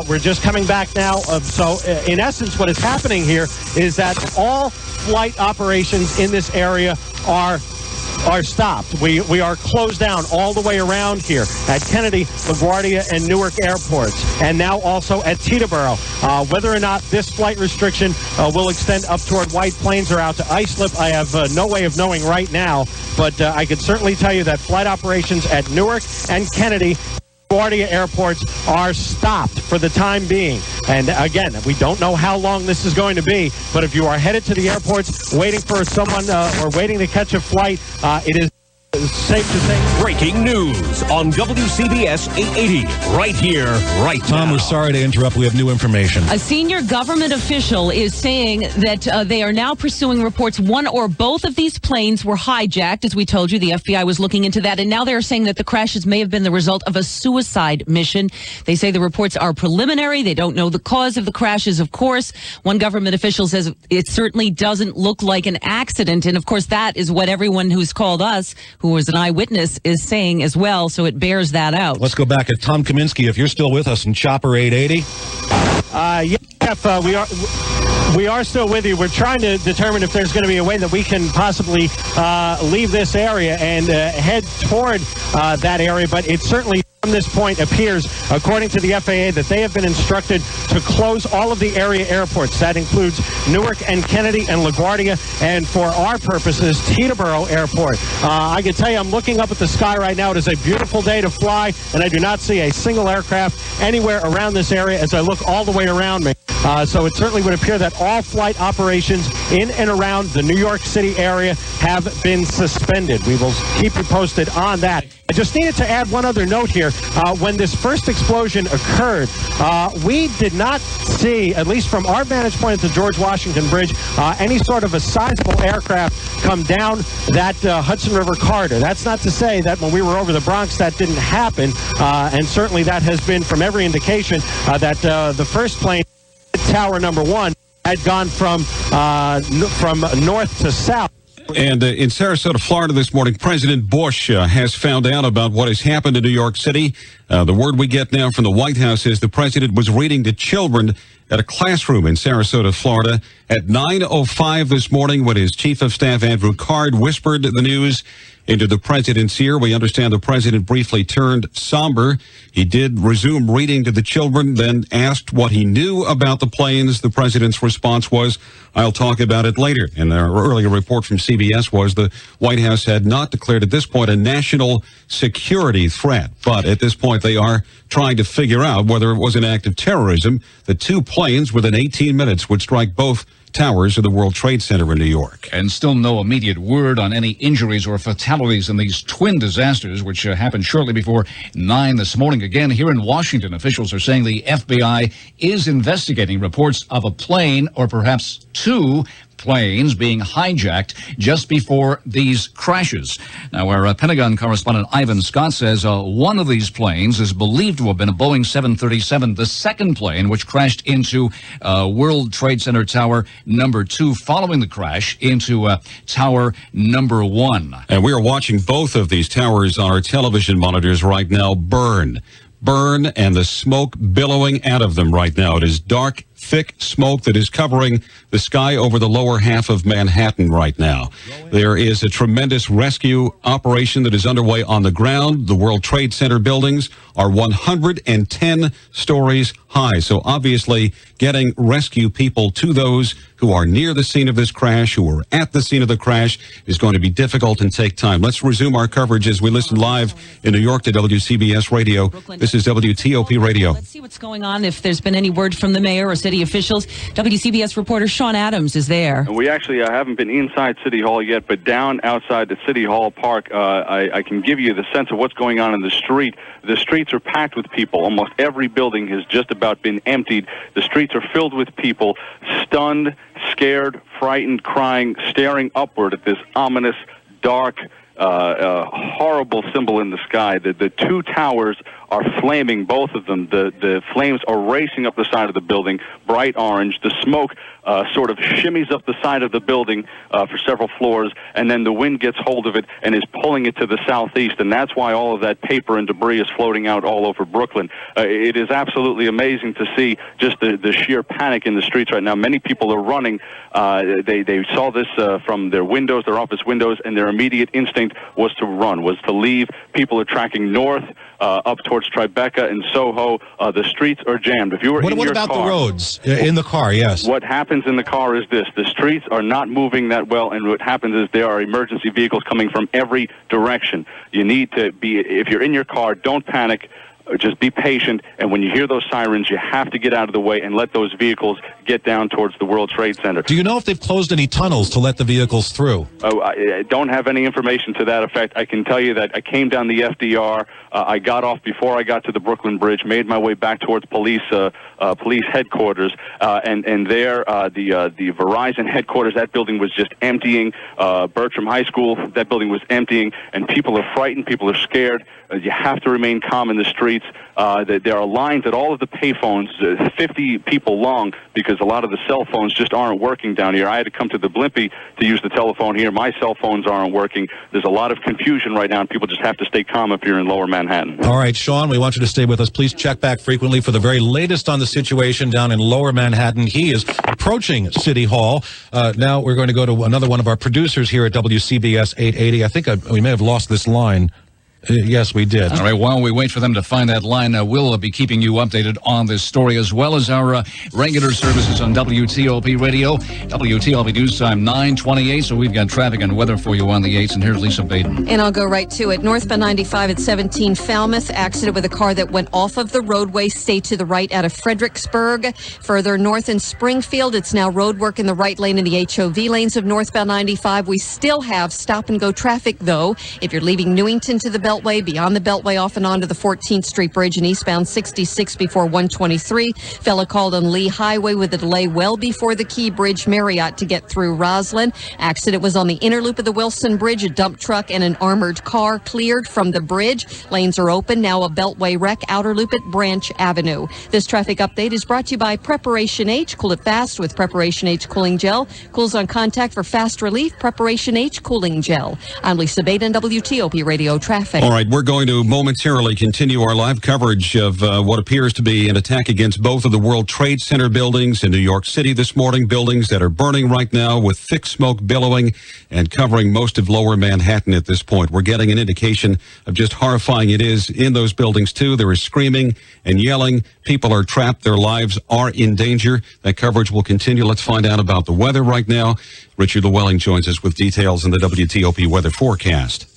We're just coming back now. So in essence, what is happening here is that all flight operations in this area are stopped. We are closed down all the way around here at Kennedy, LaGuardia, and Newark airports, and now also at Teterboro. Whether or not this flight restriction will extend up toward White Plains or out to Islip, I have no way of knowing right now, but I can certainly tell you that flight operations at Newark and Kennedy LaGuardia airports are stopped for the time being. And again, we don't know how long this is going to be, but if you are headed to the airports waiting for someone or waiting to catch a flight, it is safe to say. Breaking news on WCBS 880. Right here, right now. Tom, we're sorry to interrupt. We have new information. A senior government official is saying that they are now pursuing reports one or both of these planes were hijacked. As we told you, the FBI was looking into that. And now they're saying that the crashes may have been the result of a suicide mission. They say the reports are preliminary. They don't know the cause of the crashes, of course. One government official says it certainly doesn't look like an accident. And of course, that is what everyone who's called us, who was an eyewitness, is saying as well, so it bears that out. Let's go back at Tom Kaminsky, if you're still with us in Chopper 880. We are still with you. We're trying to determine if there's going to be a way that we can possibly leave this area and head toward that area, but it certainly from this point appears, according to the FAA, that they have been instructed to close all of the area airports. That includes Newark and Kennedy and LaGuardia, and for our purposes, Teterboro Airport. I can tell you, I'm looking up at the sky right now. It is a beautiful day to fly, and I do not see a single aircraft anywhere around this area as I look all the way around me. So it certainly would appear that all flight operations in and around the New York City area have been suspended. We will keep you posted on that. I just needed to add one other note here. When this first explosion occurred, we did not see, at least from our vantage point at the George Washington Bridge, any sort of a sizable aircraft come down that Hudson River corridor. That's not to say that when we were over the Bronx that didn't happen, and certainly that has been from every indication that the first plane, Tower number 1, had gone from north to south. And in Sarasota, Florida this morning, President Bush has found out about what has happened in New York City. The word we get now from the White House is the president was reading to children at a classroom in Sarasota, Florida at 9:05 this morning when his chief of staff, Andrew Card, whispered the news into the president's ear. We understand the president briefly turned somber. He did resume reading to the children, then asked what he knew about the planes. The president's response was, "I'll talk about it later." And our earlier report from CBS was the White House had not declared at this point a national security threat. But at this point, they are trying to figure out whether it was an act of terrorism. The two planes within 18 minutes would strike both towers of the World Trade Center in New York. And still no immediate word on any injuries or fatalities in these twin disasters, which happened shortly before 9 this morning. Again, here in Washington, officials are saying the FBI is investigating reports of a plane, or perhaps two planes, being hijacked just before these crashes. Now, our Pentagon correspondent Ivan Scott says one of these planes is believed to have been a Boeing 737, the second plane, which crashed into World Trade Center Tower number 2, following the crash into Tower number 1. And we are watching both of these towers on our television monitors right now burn, and the smoke billowing out of them right now. It is dark, thick smoke that is covering the sky over the lower half of Manhattan right now. There is a tremendous rescue operation that is underway on the ground. The World Trade Center buildings are 110 stories high. So obviously getting rescue people to those who are near the scene of this crash, who are at the scene of the crash, is going to be difficult and take time. Let's resume our coverage as we listen live in New York to WCBS Radio. This is WTOP Radio. Let's see what's going on, if there's been any word from the mayor or city officials. WCBS reporter Sean Adams is there. We actually haven't been inside City Hall yet, but down outside the City Hall Park, I can give you the sense of what's going on in the street. The streets are packed with people. Almost every building has just about been emptied. The streets are filled with people, stunned, scared, frightened, crying, staring upward at this ominous, dark, horrible symbol in the sky. The two towers are flaming, both of them. The flames are racing up the side of the building, bright orange. The smoke sort of shimmies up the side of the building for several floors, and then the wind gets hold of it and is pulling it to the southeast, and that's why all of that paper and debris is floating out all over Brooklyn. It is absolutely amazing to see just the sheer panic in the streets right now. Many people are running. They saw this from their windows, their office windows, and their immediate instinct was to run, was to leave. People are tracking north, up towards Tribeca and Soho. The streets are jammed. If you were in your car... What about the roads? In the car, yes. What happens in the car is this. The streets are not moving that well, and what happens is there are emergency vehicles coming from every direction. You need to be... If you're in your car, don't panic. Just be patient, and when you hear those sirens, you have to get out of the way and let those vehicles get down towards the World Trade Center. Do you know if they've closed any tunnels to let the vehicles through? Oh, I don't have any information to that effect. I can tell you that I came down the FDR. I got off before I got to the Brooklyn Bridge, made my way back towards police headquarters, and there, the Verizon headquarters, that building was just emptying. Bertram High School, that building was emptying, and people are frightened, people are scared. You have to remain calm in the streets. There are lines at all of the payphones, 50 people long, because a lot of the cell phones just aren't working down here. I had to come to the Blimpie to use the telephone here. My cell phones aren't working. There's a lot of confusion right now, and people just have to stay calm up here in Lower Manhattan. All right, Sean, we want you to stay with us. Please check back frequently for the very latest on the situation down in Lower Manhattan. He is approaching City Hall. Now we're going to go to another one of our producers here at WCBS 880. I think we may have lost this line. Yes, we did. All right, while we wait for them to find that line, we'll be keeping you updated on this story, as well as our regular services on WTOP Radio. WTOP News Time 9:28, so we've got traffic and weather for you on the 8s, and here's Lisa Baden. And I'll go right to it. Northbound 95 at 17 Falmouth, accident with a car that went off of the roadway. Stay to the right out of Fredericksburg. Further north in Springfield, it's now road work in the right lane in the HOV lanes of northbound 95. We still have stop-and-go traffic, though. If you're leaving Newington to the Bell Beltway, beyond the Beltway off and onto the 14th Street Bridge and eastbound 66 before 123. Fella called on Lee Highway with a delay well before the Key Bridge Marriott to get through Roslyn. Accident was on the inner loop of the Wilson Bridge. A dump truck and an armored car cleared from the bridge. Lanes are open. Now a Beltway wreck, outer loop at Branch Avenue. This traffic update is brought to you by Preparation H. Cool it fast with Preparation H Cooling Gel. Cools on contact for fast relief. Preparation H Cooling Gel. I'm Lisa Bate on WTOP Radio Traffic. All right, we're going to momentarily continue our live coverage of what appears to be an attack against both of the World Trade Center buildings in New York City this morning, buildings that are burning right now with thick smoke billowing and covering most of lower Manhattan at this point. We're getting an indication of just horrifying it is in those buildings, too. There is screaming and yelling. People are trapped. Their lives are in danger. That coverage will continue. Let's find out about the weather right now. Richard Llewellyn joins us with details in the WTOP weather forecast.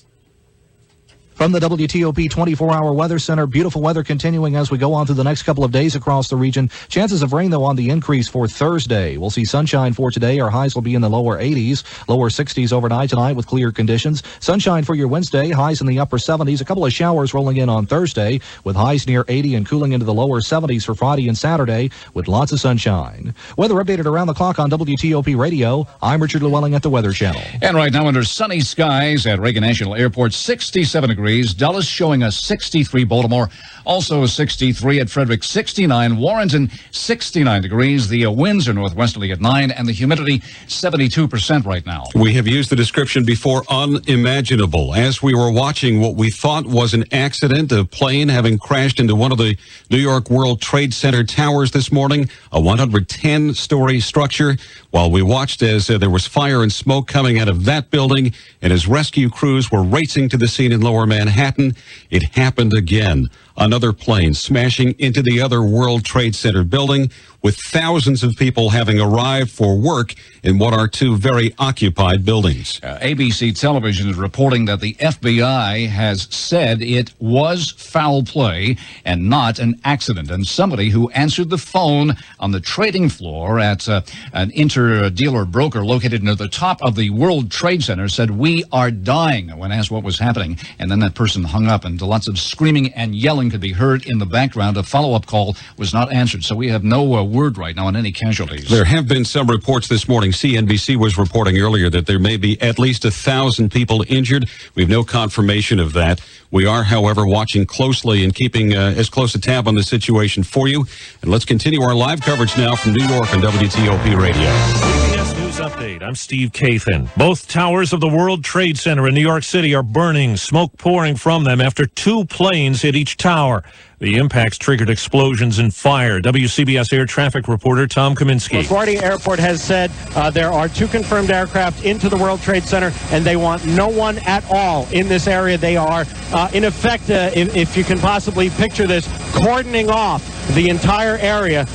From the WTOP 24-hour weather center, beautiful weather continuing as we go on through the next couple of days across the region. Chances of rain, though, on the increase for Thursday. We'll see sunshine for today. Our highs will be in the lower 80s, lower 60s overnight tonight with clear conditions. Sunshine for your Wednesday, highs in the upper 70s. A couple of showers rolling in on Thursday with highs near 80 and cooling into the lower 70s for Friday and Saturday with lots of sunshine. Weather updated around the clock on WTOP Radio. I'm Richard Llewellyn at the Weather Channel. And right now under sunny skies at Reagan National Airport, 67 degrees. Dulles showing a 63. Baltimore also 63. At Frederick, 69. Warrenton, 69 degrees. The winds are northwesterly at 9, and the humidity 72% right now. We have used the description before, unimaginable. As we were watching what we thought was an accident, a plane having crashed into one of the New York World Trade Center towers this morning, a 110-story structure, while we watched as there was fire and smoke coming out of that building, and as rescue crews were racing to the scene in lower Manhattan, it happened again. Another plane smashing into the other World Trade Center building, with thousands of people having arrived for work in what are two very occupied buildings. ABC Television is reporting that the FBI has said it was foul play and not an accident. And somebody who answered the phone on the trading floor at an inter-dealer broker located near the top of the World Trade Center said, "We are dying," when asked what was happening. And then that person hung up, and lots of screaming and yelling could be heard in the background. A follow-up call was not answered, so we have no word right now on any casualties. There have been some reports this morning. CNBC was reporting earlier that there may be at least 1,000 people injured. We have no confirmation of that. We are, however, watching closely and keeping as close a tab on the situation for you. And let's continue our live coverage now from New York on WTOP Radio. CBS News Update. I'm Steve Kathan. Both towers of the World Trade Center in New York City are burning, smoke pouring from them after two planes hit each tower. The impacts triggered explosions and fire. WCBS air traffic reporter Tom Kaminsky. LaGuardia Airport has said there are two confirmed aircraft into the World Trade Center, and they want no one at all in this area. They are, in effect, if you can possibly picture this, cordoning off the entire area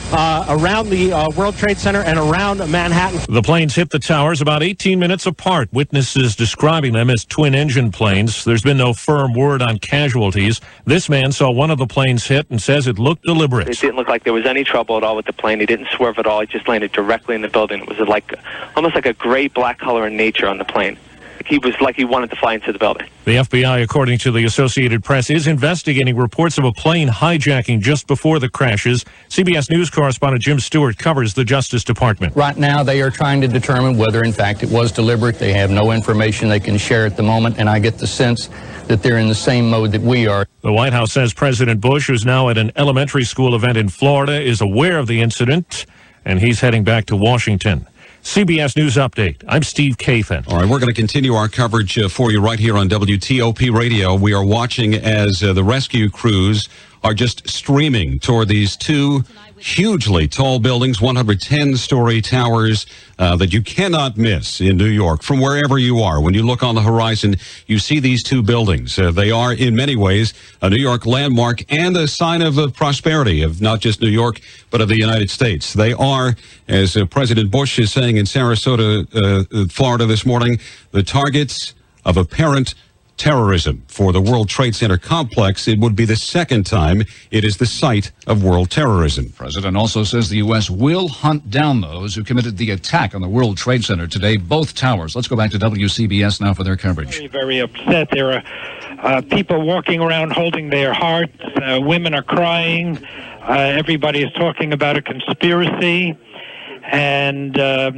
around the World Trade Center and around Manhattan. The planes hit the towers about 18 minutes apart. Witnesses describing them as twin-engine planes. There's been no firm word on casualties. This man saw one of the planes hit and says it looked deliberate. It didn't look like there was any trouble at all with the plane. He didn't swerve at all. It just landed directly in the building. It was almost like a gray-black color in nature on the plane. He was like he wanted to fly into the building. The FBI, according to the Associated Press, is investigating reports of a plane hijacking just before the crashes. CBS News correspondent Jim Stewart covers the Justice Department. Right now, they are trying to determine whether, in fact, it was deliberate. They have no information they can share at the moment, and I get the sense that they're in the same mode that we are. The White House says President Bush, who's now at an elementary school event in Florida, is aware of the incident, and he's heading back to Washington. CBS News Update. I'm Steve Kathan. All right, we're going to continue our coverage for you right here on WTOP Radio. We are watching as the rescue crews are just streaming toward these two hugely tall buildings, 110-story towers that you cannot miss in New York from wherever you are. When you look on the horizon, you see these two buildings. They are, in many ways, a New York landmark and a sign of prosperity of not just New York, but of the United States. They are, as President Bush is saying in Sarasota, Florida this morning, the targets of apparent terrorism. For the World Trade Center complex, it would be the second time it is the site of world terrorism. The president also says the U.S. will hunt down those who committed the attack on the World Trade Center today, both towers. Let's go back to WCBS now for their coverage. Very, very upset. There are people walking around holding their hearts. Women are crying. Everybody is talking about a conspiracy. And there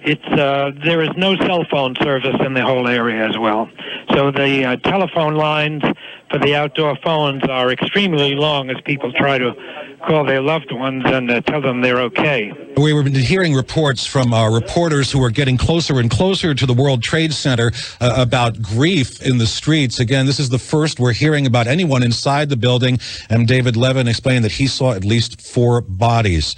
is no cell phone service in the whole area as well. So the telephone lines for the outdoor phones are extremely long as people try to call their loved ones and tell them they're okay. We were hearing reports from our reporters who are getting closer and closer to the World Trade Center about grief in the streets. Again, this is the first we're hearing about anyone inside the building. And David Levin explained that he saw at least 4 bodies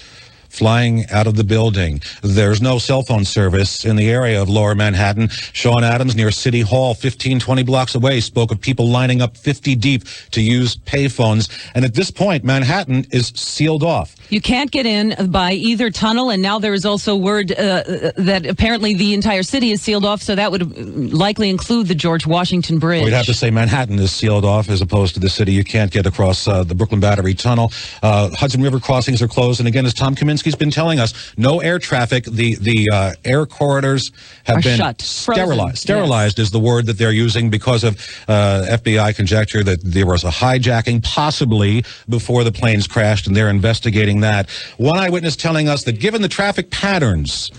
flying out of the building. There's no cell phone service in the area of Lower Manhattan. Sean Adams near City Hall, 15, 20 blocks away, spoke of people lining up 50 deep to use payphones. And at this point, Manhattan is sealed off. You can't get in by either tunnel, and now there is also word that apparently the entire city is sealed off, so that would likely include the George Washington Bridge. We'd have to say Manhattan is sealed off as opposed to the city. You can't get across the Brooklyn Battery Tunnel. Hudson River crossings are closed, and again, as Tom Kaminsky's been telling us, no air traffic. The air corridors have been shut. Sterilized. Frozen. Sterilized is the word that they're using because of FBI conjecture that there was a hijacking possibly before the planes crashed, and they're investigating that. One eyewitness telling us that given the traffic patterns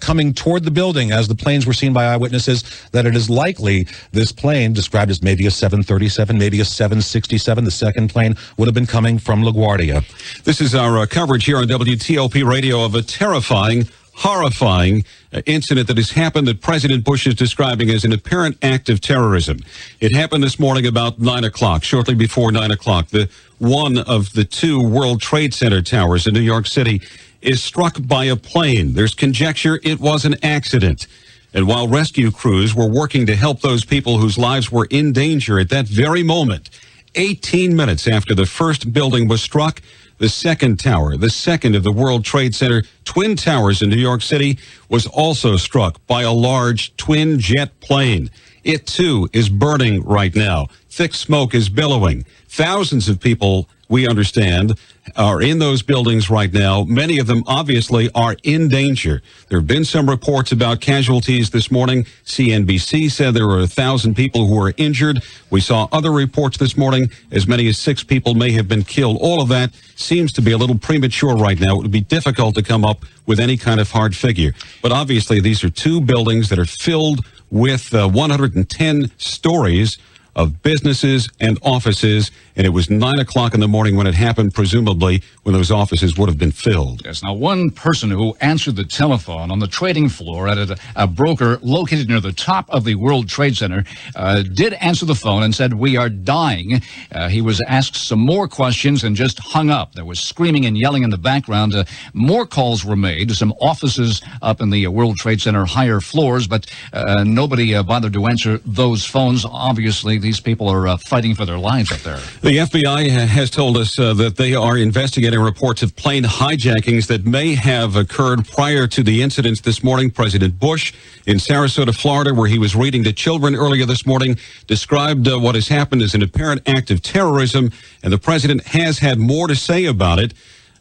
coming toward the building as the planes were seen by eyewitnesses, that it is likely this plane, described as maybe a 737, maybe a 767, the second plane, would have been coming from LaGuardia. This is our coverage here on WTOP Radio of a terrifying, horrifying incident that has happened that President Bush is describing as an apparent act of terrorism. It happened this morning about 9 o'clock, shortly before 9 o'clock. One of the 2 World Trade Center towers in New York City is struck by a plane. There's conjecture it was an accident. And while rescue crews were working to help those people whose lives were in danger at that very moment, 18 minutes after the first building was struck, the second tower, the second of the World Trade Center twin towers in New York City, was also struck by a large twin jet plane. It, too, is burning right now. Thick smoke is billowing. Thousands of people, we understand, are in those buildings right now. Many of them, obviously, are in danger. There have been some reports about casualties this morning. CNBC said there were 1,000 people who were injured. We saw other reports this morning. As many as 6 people may have been killed. All of that seems to be a little premature right now. It would be difficult to come up with any kind of hard figure. But obviously, these are 2 buildings that are filled with 110 stories of businesses and offices, and it was 9 o'clock in the morning when it happened, presumably when those offices would have been filled. Yes, now one person who answered the telephone on the trading floor at a broker located near the top of the World Trade Center did answer the phone and said, "We are dying." He was asked some more questions and just hung up. There was screaming and yelling in the background. More calls were made to some offices up in the World Trade Center higher floors, but nobody bothered to answer those phones. Obviously, these people are fighting for their lives up there. The FBI has told us that they are investigating reports of plane hijackings that may have occurred prior to the incidents this morning. President Bush in Sarasota, Florida, where he was reading to children earlier this morning, described what has happened as an apparent act of terrorism, and the president has had more to say about it.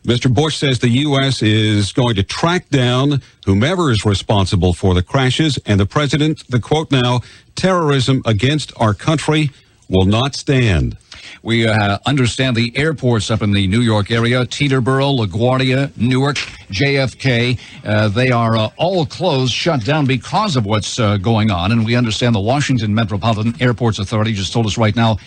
Mr. Bush says the U.S. is going to track down whomever is responsible for the crashes, and the president, the quote now, "Terrorism against our country will not stand." We understand the airports up in the New York area, Teterboro, LaGuardia, Newark, JFK, they are all closed, shut down because of what's going on. And we understand the Washington Metropolitan Airports Authority just told us right now,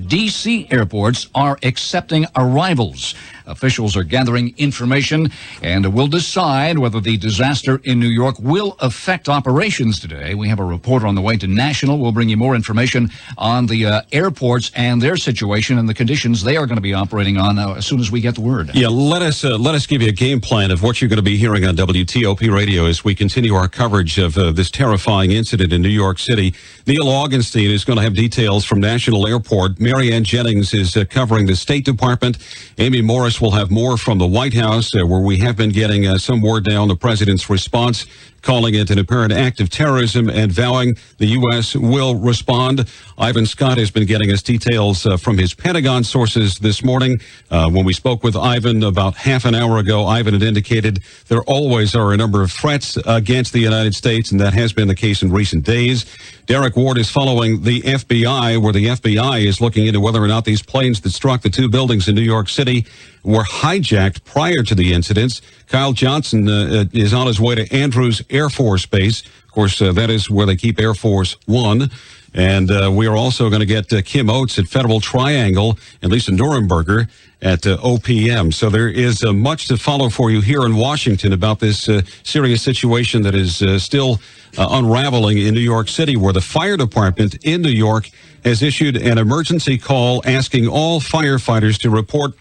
D.C. airports are accepting arrivals. Officials are gathering information and will decide whether the disaster in New York will affect operations today. We have a reporter on the way to National. We'll bring you more information on the airports and their situation and the conditions they are going to be operating on as soon as we get the word. Yeah, let us give you a game plan of what you're going to be hearing on WTOP Radio as we continue our coverage of this terrifying incident in New York City. Neil Augenstein is going to have details from National Airport. Marianne Jennings is covering the State Department. Amy Morris will have more from the White House, where we have been getting some word now on the president's response, calling it an apparent act of terrorism and vowing the U.S. will respond. Ivan Scott has been getting us details from his Pentagon sources this morning. When we spoke with Ivan about half an hour ago, Ivan had indicated there always are a number of threats against the United States, and that has been the case in recent days. Derek Ward is following the FBI, where the FBI is looking into whether or not these planes that struck the two buildings in New York City were hijacked prior to the incidents. Kyle Johnson is on his way to Andrews Air Force Base. Of course, that is where they keep Air Force One. And we are also going to get Kim Oates at Federal Triangle, and Lisa Nuremberger at OPM. So there is much to follow for you here in Washington about this serious situation that is still unraveling in New York City, where the fire department in New York has issued an emergency call asking all firefighters to report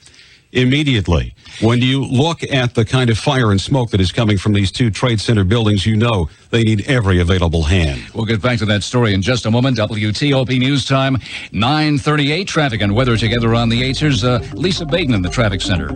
immediately. When you look at the kind of fire and smoke that is coming from these two Trade Center buildings, you know they need every available hand. We'll get back to that story in just a moment. WTOP News Time, 9:38. Traffic and weather together on the 8s. Here's Lisa Baden in the traffic center.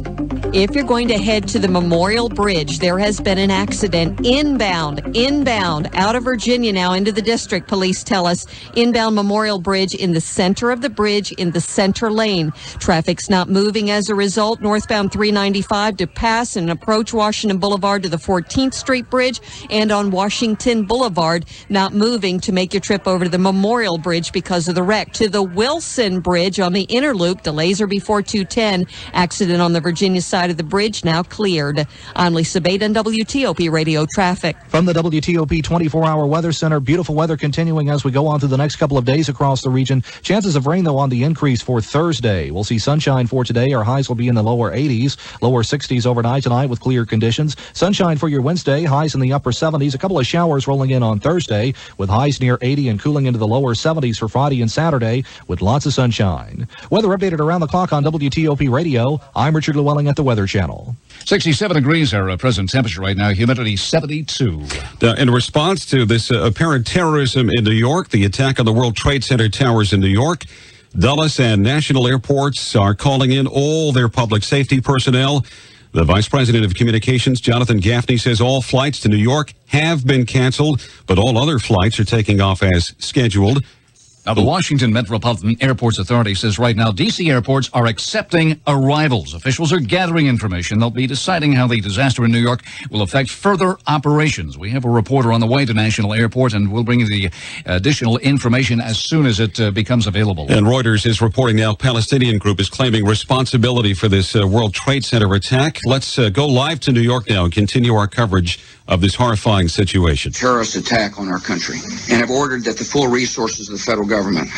If you're going to head to the Memorial Bridge, there has been an accident inbound out of Virginia now into the district. Police tell us inbound Memorial Bridge in the center of the bridge in the center lane. Traffic's not moving as a result. Northbound 395 to pass and approach Washington Boulevard to the 14th Street Bridge, and on Washington Boulevard not moving to make your trip over to the Memorial Bridge because of the wreck. To the Wilson Bridge on the inner loop, delays are before 210. Accident on the Virginia side of the bridge now cleared. I'm Lisa Baden, WTOP Radio Traffic. From the WTOP 24-hour weather center, beautiful weather continuing as we go on through the next couple of days across the region. Chances of rain, though, on the increase for Thursday. We'll see sunshine for today. Our highs will be in the lower 80s, lower 60s overnight tonight with clear conditions. Sunshine for your Wednesday, highs in the upper 70s. A couple of showers rolling in on Thursday with highs near 80 and cooling into the lower 70s for Friday and Saturday with lots of sunshine. Weather updated around the clock on WTOP Radio. I'm Richard Llewellyn at the Weather Channel. 67 degrees our present temperature right now, humidity 72. In response to this apparent terrorism in New York, the attack on the World Trade Center towers in New York, Dulles and national airports are calling in all their public safety personnel. The Vice President of Communications, Jonathan Gaffney, says all flights to New York have been canceled, but all other flights are taking off as scheduled. Now, the Washington Metropolitan Airports Authority says right now D.C. airports are accepting arrivals. Officials are gathering information. They'll be deciding how the disaster in New York will affect further operations. We have a reporter on the way to National Airport, and we'll bring you the additional information as soon as it becomes available. And Reuters is reporting now Palestinian group is claiming responsibility for this World Trade Center attack. Let's go live to New York now and continue our coverage of this horrifying situation. Terrorist attack on our country, and have ordered that the full resources of the federal government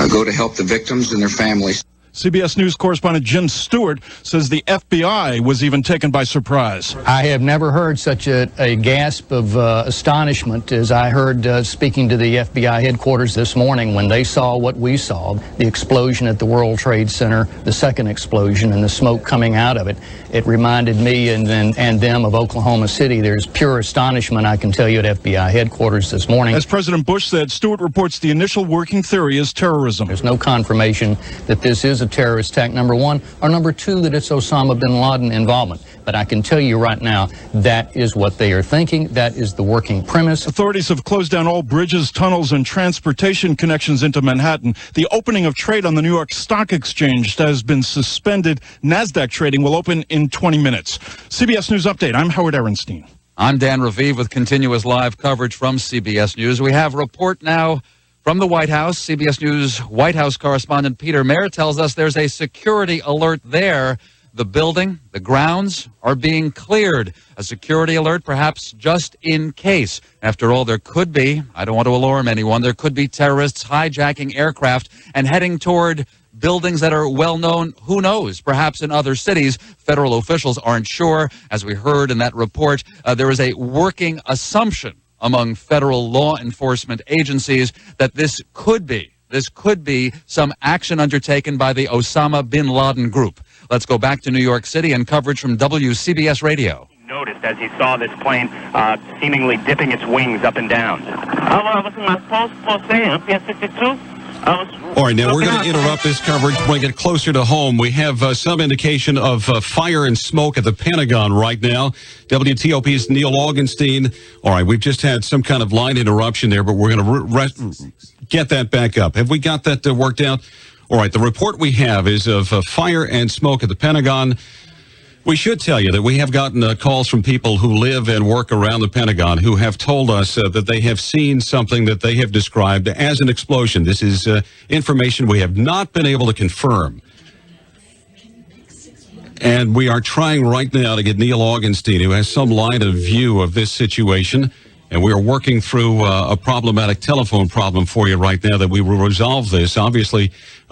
go to help the victims and their families. CBS News correspondent Jim Stewart says the FBI was even taken by surprise. I have never heard such a gasp of astonishment as I heard speaking to the FBI headquarters this morning when they saw what we saw, the explosion at the World Trade Center, the second explosion, and the smoke coming out of it. It reminded me and them of Oklahoma City. There's pure astonishment, I can tell you, at FBI headquarters this morning. As President Bush said, Stewart reports the initial working theory is terrorism. There's no confirmation that this is a terrorist attack, number one, or number two, that it's Osama bin Laden involvement. But I can tell you right now, that is what they are thinking. That is the working premise. Authorities have closed down all bridges, tunnels, and transportation connections into Manhattan. The opening of trade on the New York Stock Exchange has been suspended. NASDAQ trading will open in 20 minutes. CBS News Update. I'm Howard Ehrenstein. I'm Dan Raviv with continuous live coverage from CBS News. We have a report now from the White House. CBS News White House correspondent Peter Mayer tells us there's a security alert there. The building, the grounds are being cleared. A security alert, perhaps just in case. After all, there could be, I don't want to alarm anyone, there could be terrorists hijacking aircraft and heading toward buildings that are well known, who knows, perhaps in other cities. Federal officials aren't sure. As we heard in that report, there is a working assumption among federal law enforcement agencies that this could be some action undertaken by the Osama bin Laden group. Let's go back to New York City and coverage from WCBS Radio. Noticed as he saw this plane seemingly dipping its wings up and down. All right, now we're going to interrupt this coverage, bring it closer to home. We have some indication of fire and smoke at the Pentagon right now. WTOP's Neil Augenstein. All right, we've just had some kind of line interruption there, but we're going to get that back up. Have we got that worked out? All right, the report we have is of fire and smoke at the Pentagon. We should tell you that we have gotten calls from people who live and work around the Pentagon who have told us that they have seen something that they have described as an explosion. This is information we have not been able to confirm. And we are trying right now to get Neil Augenstein, who has some line of view of this situation. And we are working through a problematic telephone problem for you right now that we will resolve this. Obviously,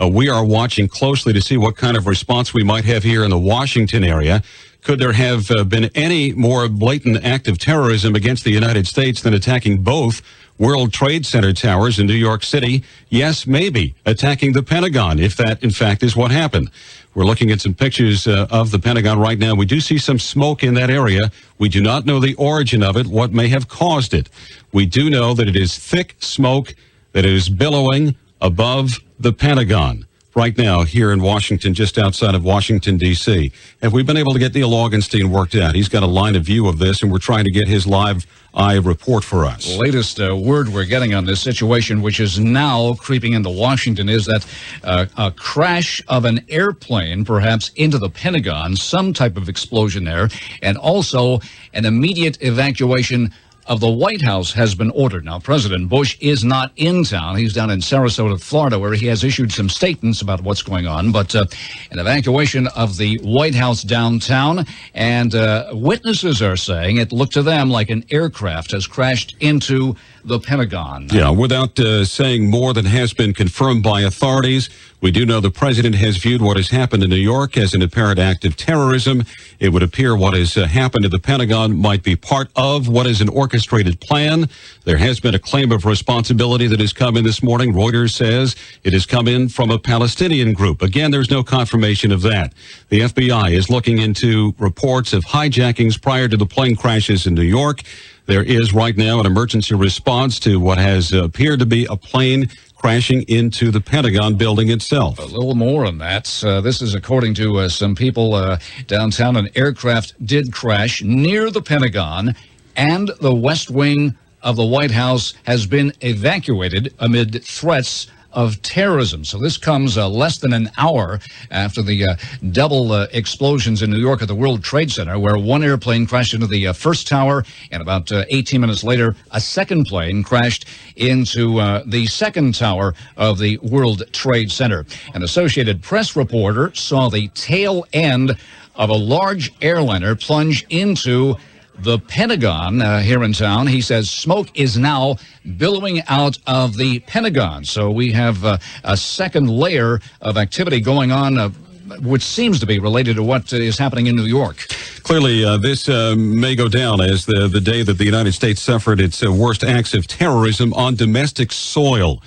we are watching closely to see what kind of response we might have here in the Washington area. Could there have been any more blatant act of terrorism against the United States than attacking both World Trade Center towers in New York City? Yes, maybe. Attacking the Pentagon, if that, in fact, is what happened. We're looking at some pictures of the Pentagon right now. We do see some smoke in that area. We do not know the origin of it, what may have caused it. We do know that it is thick smoke that is billowing above the Pentagon right now here in Washington, just outside of Washington, D.C. Have we been able to get Neil Augenstein worked out? He's got a line of view of this, and we're trying to get his live eye report for us. The latest word we're getting on this situation, which is now creeping into Washington, is that a crash of an airplane, perhaps into the Pentagon, some type of explosion there, and also an immediate evacuation of the White House has been ordered. Now, President Bush is not in town. He's down in Sarasota, Florida, where he has issued some statements about what's going on. But an evacuation of the White House downtown, and witnesses are saying it looked to them like an aircraft has crashed into the Pentagon. Yeah, without saying more than has been confirmed by authorities, we do know the president has viewed what has happened in New York as an apparent act of terrorism. It would appear what has happened at the Pentagon might be part of what is an orchestrated plan. There has been a claim of responsibility that has come in this morning. Reuters says it has come in from a Palestinian group. Again, there's no confirmation of that. The FBI is looking into reports of hijackings prior to the plane crashes in New York. There is right now an emergency response to what has appeared to be a plane crashing into the Pentagon building itself. A little more on that. This is according to some people downtown. An aircraft did crash near the Pentagon, and the West Wing of the White House has been evacuated amid threats of terrorism. So this comes less than an hour after the double explosions in New York at the World Trade Center, where one airplane crashed into the first tower, and about 18 minutes later, a second plane crashed into the second tower of the World Trade Center. An Associated Press reporter saw the tail end of a large airliner plunge into the Pentagon here in town. He says smoke is now billowing out of the Pentagon. So we have a second layer of activity going on, which seems to be related to what is happening in New York. Clearly, this may go down as the day that the United States suffered its worst acts of terrorism on domestic soil.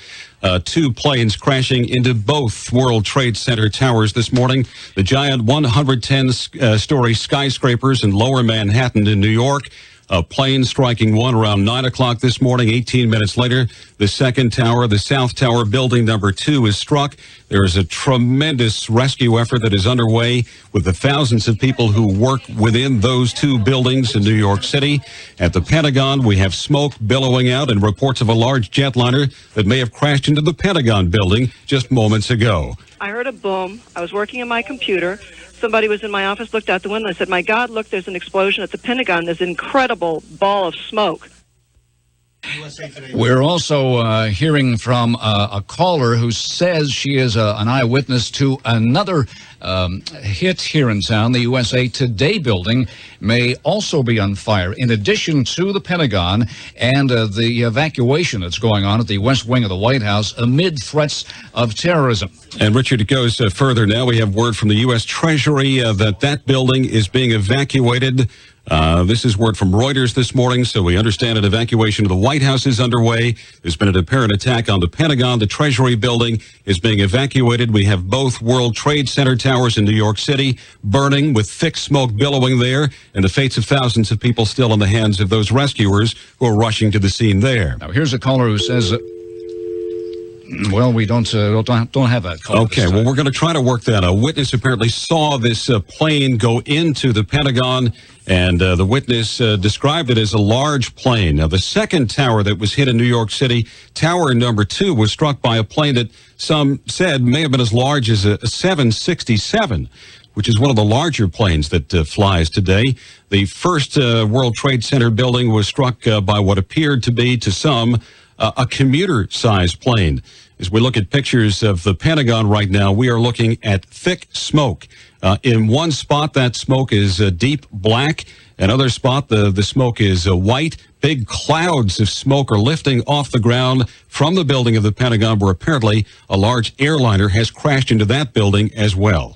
Two planes crashing into both World Trade Center towers this morning. The giant 110-story skyscrapers in Lower Manhattan in New York. A plane striking one around 9 o'clock this morning. 18 minutes later, the second tower, the South Tower, building number 2, is struck. There is a tremendous rescue effort that is underway with the thousands of people who work within those two buildings in New York City. At the Pentagon, we have smoke billowing out and reports of a large jetliner that may have crashed into the Pentagon building just moments ago. I heard a boom. I was working on my computer. Somebody was in my office, looked out the window and said, "My God, look, there's an explosion at the Pentagon. There's an incredible ball of smoke." We're also hearing from a caller who says she is an eyewitness to another hit here in town. The USA Today building may also be on fire, in addition to the Pentagon and the evacuation that's going on at the West Wing of the White House amid threats of terrorism. And Richard, it goes further now. We have word from the U.S. Treasury that building is being evacuated. This is word from Reuters this morning, so we understand an evacuation of the White House is underway. There's been an apparent attack on the Pentagon. The Treasury building is being evacuated. We have both World Trade Center towers in New York City burning with thick smoke billowing there, and the fates of thousands of people still in the hands of those rescuers who are rushing to the scene there. Now, here's a caller who says Well, we don't have that call. Okay, well, we're going to try to work that. A witness apparently saw this plane go into the Pentagon, and the witness described it as a large plane. Now, the second tower that was hit in New York City, tower number 2, was struck by a plane that some said may have been as large as a 767, which is one of the larger planes that flies today. The first World Trade Center building was struck by what appeared to be, to some, a commuter-sized plane. As we look at pictures of the Pentagon right now, we are looking at thick smoke. In one spot, that smoke is deep black. Another spot, the smoke is white. Big clouds of smoke are lifting off the ground from the building of the Pentagon, where apparently a large airliner has crashed into that building as well.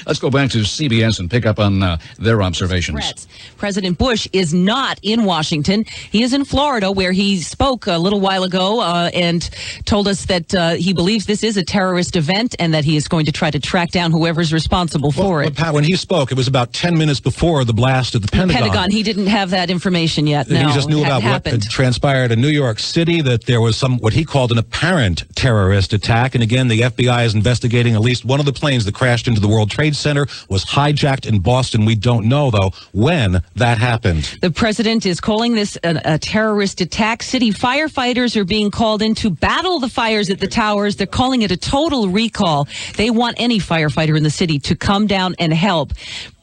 Let's go back to CBS and pick up on their observations. President Bush is not in Washington. He is in Florida, where he spoke a little while ago and told us that he believes this is a terrorist event and that he is going to try to track down whoever's responsible for it. Pat, when he spoke, it was about 10 minutes before the blast at the Pentagon. He didn't have that information yet. No, he just knew about what had transpired in New York City, that there was what he called an apparent terrorist attack. And again, the FBI is investigating at least one of the planes that crashed into the World Trade Center was hijacked in Boston. We don't know, though, when that happened. The president is calling this a terrorist attack. City firefighters are being called in to battle the fires at the towers. They're calling it a total recall. They want any firefighter in the city to come down and help.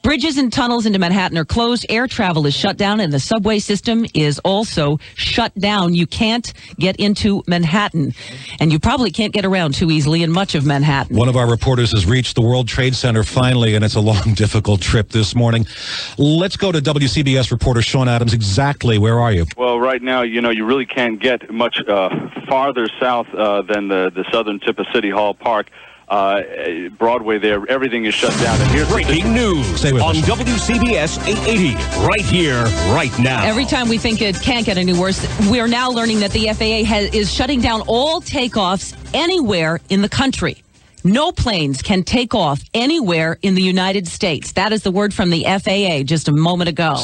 Bridges and tunnels into Manhattan are closed. Air travel is shut down, and the subway system is also shut down. You can't get into Manhattan, and you probably can't get around too easily in much of Manhattan. One of our reporters has reached the World Trade Center finally, and it's a long, difficult trip this morning. Let's go to WCBS reporter Sean Adams. Exactly, where are you? Well, right now, you really can't get much farther south than the southern tip of City Hall Park. Broadway there, everything is shut down. And here's breaking news on WCBS 880, right here, right now. Every time we think it can't get any worse, we're now learning that the FAA is shutting down all takeoffs anywhere in the country. No planes can take off anywhere in the United States. That is the word from the FAA just a moment ago.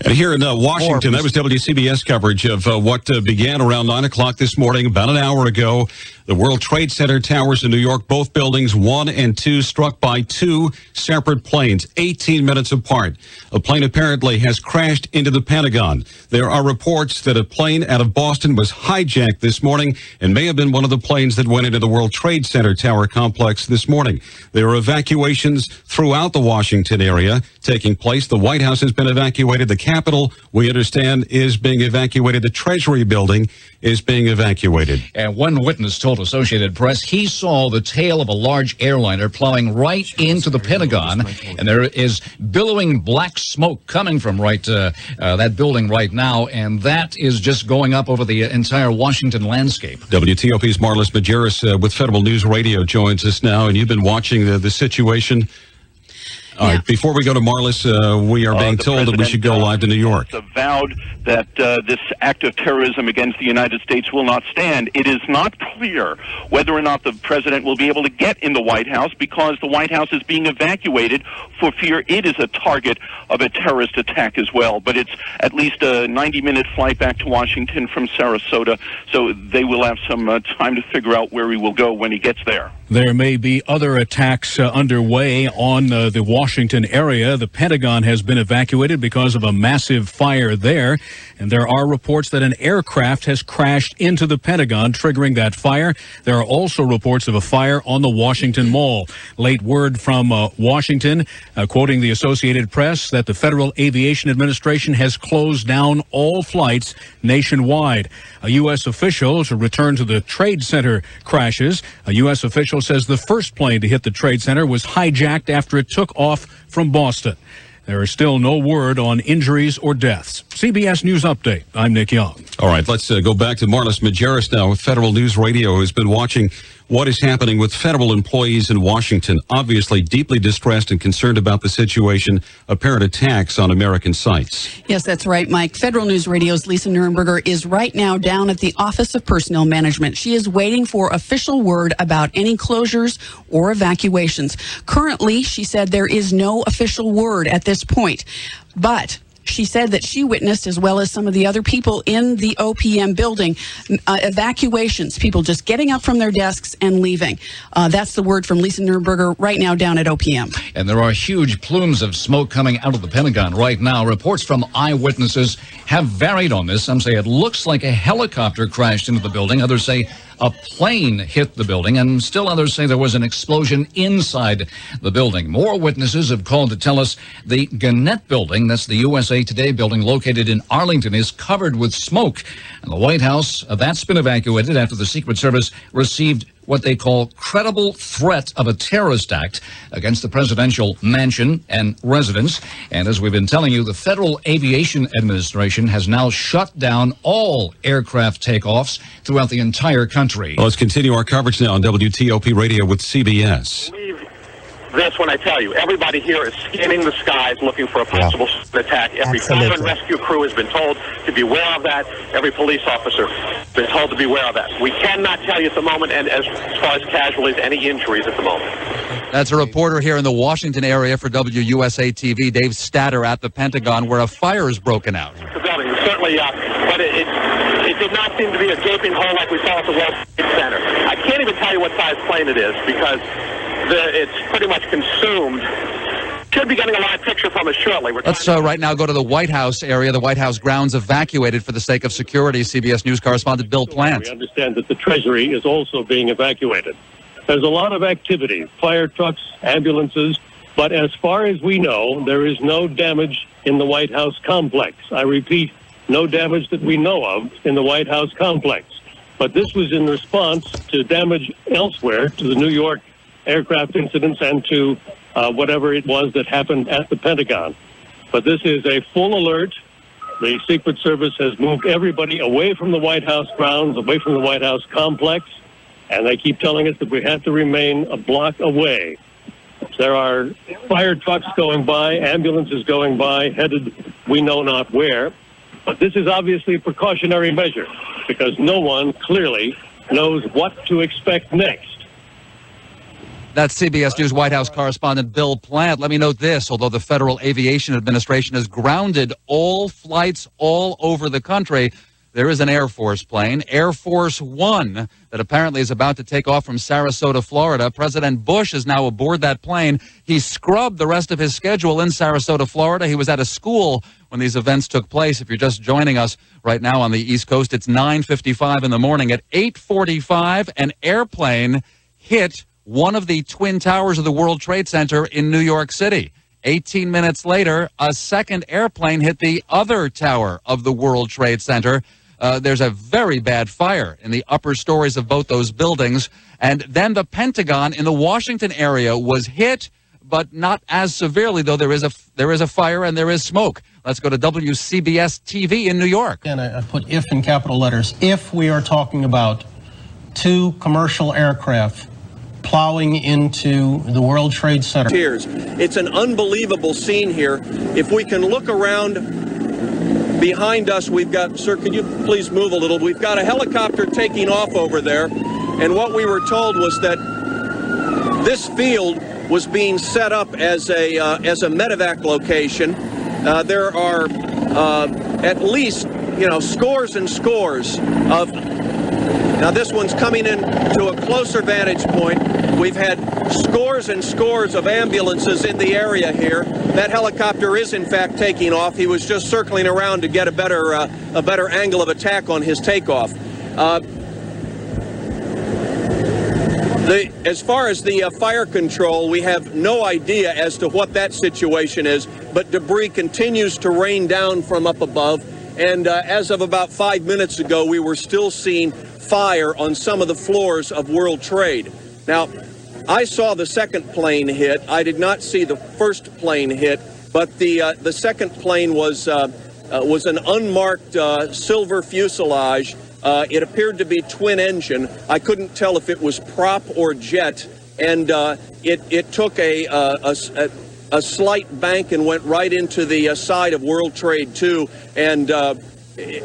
And here in Washington, that was WCBS coverage of what began around 9 o'clock this morning, about an hour ago. The World Trade Center towers in New York, both buildings, 1 and 2, struck by 2 separate planes, 18 minutes apart. A plane apparently has crashed into the Pentagon. There are reports that a plane out of Boston was hijacked this morning and may have been one of the planes that went into the World Trade Center tower complex this morning. There are evacuations throughout the Washington area taking place. The White House has been evacuated. The Capitol, we understand, is being evacuated. The Treasury building is being evacuated. And one witness told Associated Press he saw the tail of a large airliner plowing right into the Pentagon, and there is billowing black smoke coming from that building right now, and that is just going up over the entire Washington landscape. WTOP's Marlis Majerus with Federal News Radio joins us now, and you've been watching the situation. All right, before we go to Marlis, we are being told that we should go live to New York. Vowed that this act of terrorism against the United States will not stand. It is not clear whether or not the president will be able to get in the White House because the White House is being evacuated for fear it is a target of a terrorist attack as well. But it's at least a 90-minute flight back to Washington from Sarasota, so they will have some time to figure out where he will go when he gets there. There may be other attacks underway on the Washington area. The Pentagon has been evacuated because of a massive fire there. And there are reports that an aircraft has crashed into the Pentagon, triggering that fire. There are also reports of a fire on the Washington Mall. Late word from Washington, quoting the Associated Press, that the Federal Aviation Administration has closed down all flights nationwide. A U.S. official to return to the Trade Center crashes. A U.S. official says the first plane to hit the Trade Center was hijacked after it took off from Boston. There is still no word on injuries or deaths. CBS News Update. I'm Nick Young. All right, let's go back to Marlis Majerus now with Federal News Radio, who's been watching what is happening with federal employees in Washington, obviously deeply distressed and concerned about the situation, apparent attacks on American sites. Yes, that's right, Mike. Federal News Radio's Lisa Nuremberger is right now down at the Office of Personnel Management. She is waiting for official word about any closures or evacuations. Currently, she said there is no official word at this point, but She said that she witnessed, as well as some of the other people in the OPM building, evacuations, people just getting up from their desks and leaving. That's the word from Lisa Nuremberger right now down at OPM. And there are huge plumes of smoke coming out of the Pentagon right now. Reports from eyewitnesses have varied on this. Some say it looks like a helicopter crashed into the building. Others say a plane hit the building, and still others say there was an explosion inside the building. More witnesses have called to tell us the Gannett building, that's the USA Today building located in Arlington, is covered with smoke. And the White House, that's been evacuated after the Secret Service received what they call credible threat of a terrorist act against the presidential mansion and residence. And as we've been telling you, the Federal Aviation Administration has now shut down all aircraft takeoffs throughout the entire country. Well, let's continue our coverage now on WTOP Radio with CBS. This when I tell you, everybody here is scanning the skies looking for a possible attack. Every fire and rescue crew has been told to be aware of that. Every police officer has been told to be aware of that. We cannot tell you at the moment, and as far as casualties, any injuries at the moment. That's a reporter here in the Washington area for WUSA TV, Dave Statter at the Pentagon, where a fire is broken out. The building, certainly, but it did not seem to be a gaping hole like we saw at the World Trade Center. I can't even tell you what size plane it is because it's pretty much consumed. Should be getting a live picture from us shortly. Let's right now go to the White House area. The White House grounds evacuated for the sake of security. CBS News correspondent Bill Plant. We understand that the Treasury is also being evacuated. There's a lot of activity, fire trucks, ambulances, but as far as we know, there is no damage in the White House complex. I repeat, no damage that we know of in the White House complex. But this was in response to damage elsewhere, to the New York aircraft incidents and to whatever it was that happened at the Pentagon. But this is a full alert. The Secret Service has moved everybody away from the White House grounds, away from the White House complex, and they keep telling us that we have to remain a block away. There are fire trucks going by, ambulances going by, headed we know not where. But this is obviously a precautionary measure because no one clearly knows what to expect next. That's CBS News White House correspondent Bill Plant. Let me note this. Although the Federal Aviation Administration has grounded all flights all over the country, there is an Air Force plane, Air Force One, that apparently is about to take off from Sarasota, Florida. President Bush is now aboard that plane. He scrubbed the rest of his schedule in Sarasota, Florida. He was at a school when these events took place. If you're just joining us right now on the East Coast, it's 9:55 in the morning. At 8:45, an airplane hit one of the twin towers of the World Trade Center in New York City. 18 minutes later, a second airplane hit the other tower of the World Trade Center. There's a very bad fire in the upper stories of both those buildings. And then the Pentagon in the Washington area was hit, but not as severely, though there is a fire and there is smoke. Let's go to WCBS TV in New York. And I put if in capital letters. If we are talking about two commercial aircraft plowing into the World Trade Center. It's an unbelievable scene here. If we can look around behind us, we've got, sir, could you please move a little? We've got a helicopter taking off over there, and what we were told was that this field was being set up as a medevac location. There are at least, scores and scores of. Now this one's coming in to a closer vantage point. We've had scores and scores of ambulances in the area here. That helicopter is in fact taking off. He was just circling around to get a better angle of attack on his takeoff. As far as the fire control, we have no idea as to what that situation is, but debris continues to rain down from up above. And as of about 5 minutes ago, we were still seeing fire on some of the floors of World Trade. Now, I saw the second plane hit. I did not see the first plane hit, but the second plane was an unmarked silver fuselage. It appeared to be twin engine. I couldn't tell if it was prop or jet, and it took a slight bank and went right into the side of World Trade 2, and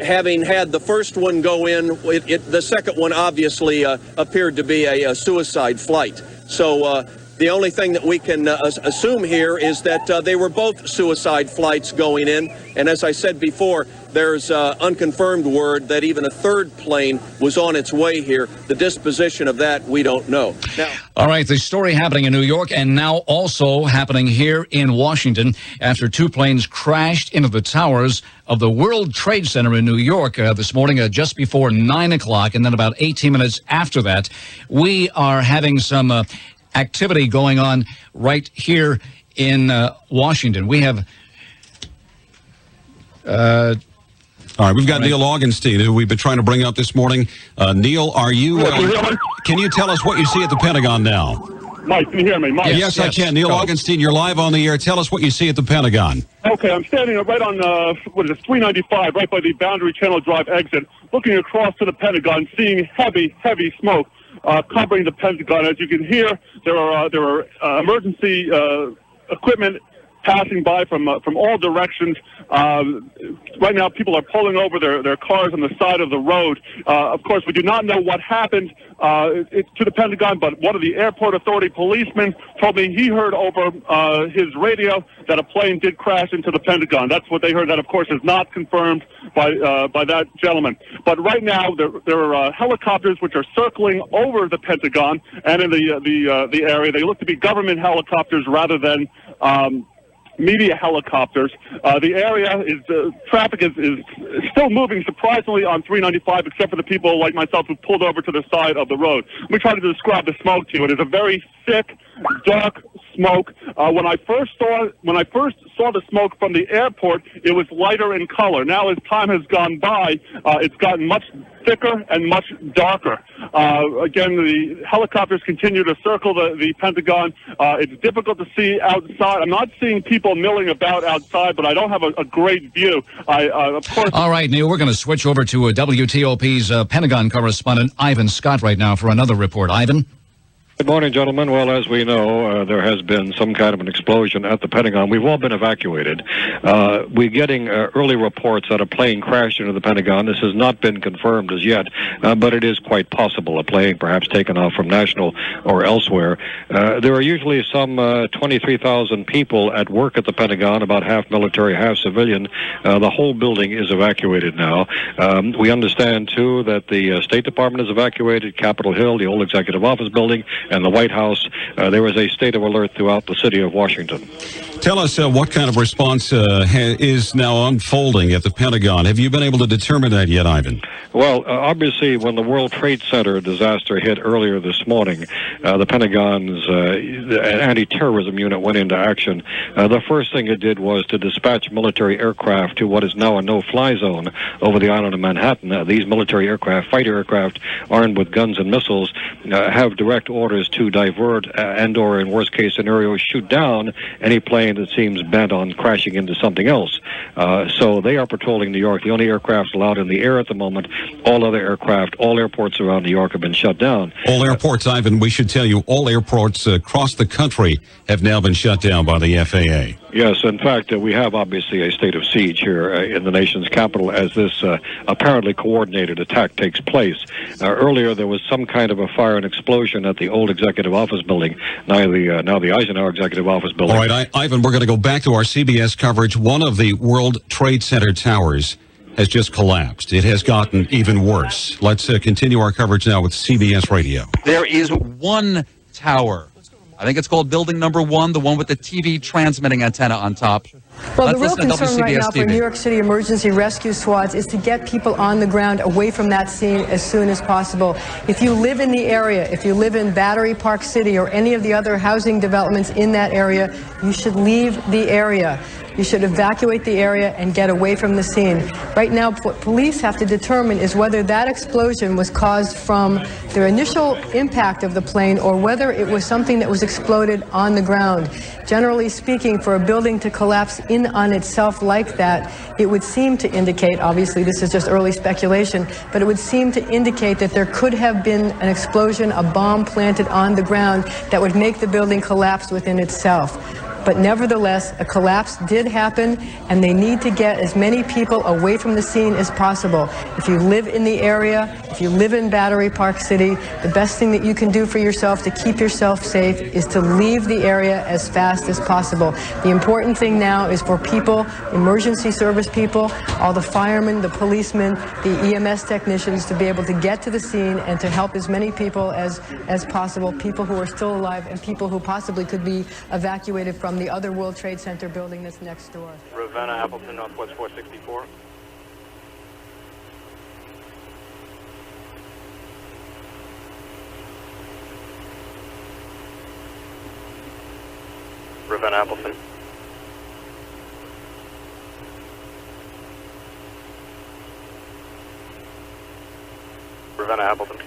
having had the first one go in, the second one obviously appeared to be a suicide flight. So The only thing that we can assume here is that they were both suicide flights going in. And as I said before, there's unconfirmed word that even a third plane was on its way here. The disposition of that, we don't know. Now, all right, the story happening in New York and now also happening here in Washington after two planes crashed into the towers of the World Trade Center in New York this morning just before 9 o'clock. And then about 18 minutes after that, we are having some activity going on right here in Washington. We have... all right, we've got Neil Augenstein, who we've been trying to bring up this morning. Neil, are you... can you tell us what you see at the Pentagon now? Mike, can you hear me? Mike? Yes, I can. Neil Augenstein, you're live on the air. Tell us what you see at the Pentagon. Okay, I'm standing right on, 395, right by the Boundary Channel Drive exit, looking across to the Pentagon, seeing heavy smoke covering the Pentagon. As you can hear, there are emergency equipment passing by from all directions. Right now, people are pulling over their cars on the side of the road. Of course, we do not know what happened to the Pentagon, but one of the airport authority policemen told me he heard over his radio that a plane did crash into the Pentagon. That's what they heard. That, of course, is not confirmed by that gentleman. But right now, there are helicopters which are circling over the Pentagon and in the area. They look to be government helicopters rather than media helicopters. The area traffic is still moving surprisingly on 395, except for the people like myself who pulled over to the side of the road. Let me try to describe the smoke to you. It is a very thick, dark smoke. When I first saw the smoke from the airport, it was lighter in color. Now, as time has gone by, it's gotten much thicker and much darker. Again, the helicopters continue to circle the Pentagon. It's difficult to see outside. I'm not seeing people milling about outside, but I don't have a great view. Of course. All right, Neil, we're going to switch over to WTOP's Pentagon correspondent, Ivan Scott, right now for another report. Ivan? Good morning, gentlemen. Well, as we know, there has been some kind of an explosion at the Pentagon. We've all been evacuated. We're getting early reports that a plane crashed into the Pentagon. This has not been confirmed as yet, but it is quite possible. A plane perhaps taken off from National or elsewhere. There are usually some 23,000 people at work at the Pentagon, about half military, half civilian. The whole building is evacuated now. We understand, too, that the State Department is evacuated, Capitol Hill, the old Executive Office building, and the White House. There is a state of alert throughout the city of Washington. Tell us what kind of response is now unfolding at the Pentagon. Have you been able to determine that yet, Ivan? Well, obviously, when the World Trade Center disaster hit earlier this morning, the Pentagon's anti-terrorism unit went into action. The first thing it did was to dispatch military aircraft to what is now a no-fly zone over the island of Manhattan. These military aircraft, fighter aircraft, armed with guns and missiles, have direct orders to divert and or, in worst-case scenarios, shoot down any plane that seems bent on crashing into something else. So they are patrolling New York. The only aircraft allowed in the air at the moment. All other aircraft, all airports around New York have been shut down. All airports, Ivan, we should tell you, all airports across the country have now been shut down by the FAA. Yes, in fact, we have obviously a state of siege here in the nation's capital as this apparently coordinated attack takes place. Earlier, there was some kind of a fire and explosion at the old Executive Office building, now the Eisenhower Executive Office building. All right, Ivan, we're going to go back to our CBS coverage. One of the World Trade Center towers has just collapsed. It has gotten even worse. Let's continue our coverage now with CBS Radio. There is one tower. I think it's called building number 1, the one with the TV transmitting antenna on top. Well, the real concern right now for New York City emergency rescue squads is to get people on the ground away from that scene as soon as possible. If you live in the area, if you live in Battery Park City or any of the other housing developments in that area, you should leave the area. You should evacuate the area and get away from the scene. Right now, what police have to determine is whether that explosion was caused from the initial impact of the plane or whether it was something that was exploded on the ground. Generally speaking, for a building to collapse in on itself like that, it would seem to indicate, obviously this is just early speculation, but it would seem to indicate that there could have been an explosion, a bomb planted on the ground that would make the building collapse within itself. But nevertheless, a collapse did happen, and they need to get as many people away from the scene as possible. If you live in the area, if you live in Battery Park City, the best thing that you can do for yourself to keep yourself safe is to leave the area as fast as possible. The important thing now is for people, emergency service people, all the firemen, the policemen, the EMS technicians to be able to get to the scene and to help as many people as possible, people who are still alive and people who possibly could be evacuated from the other World Trade Center building that's next door. Ravenna, Appleton, Northwest 464. Ravenna, Appleton. Ravenna, Appleton.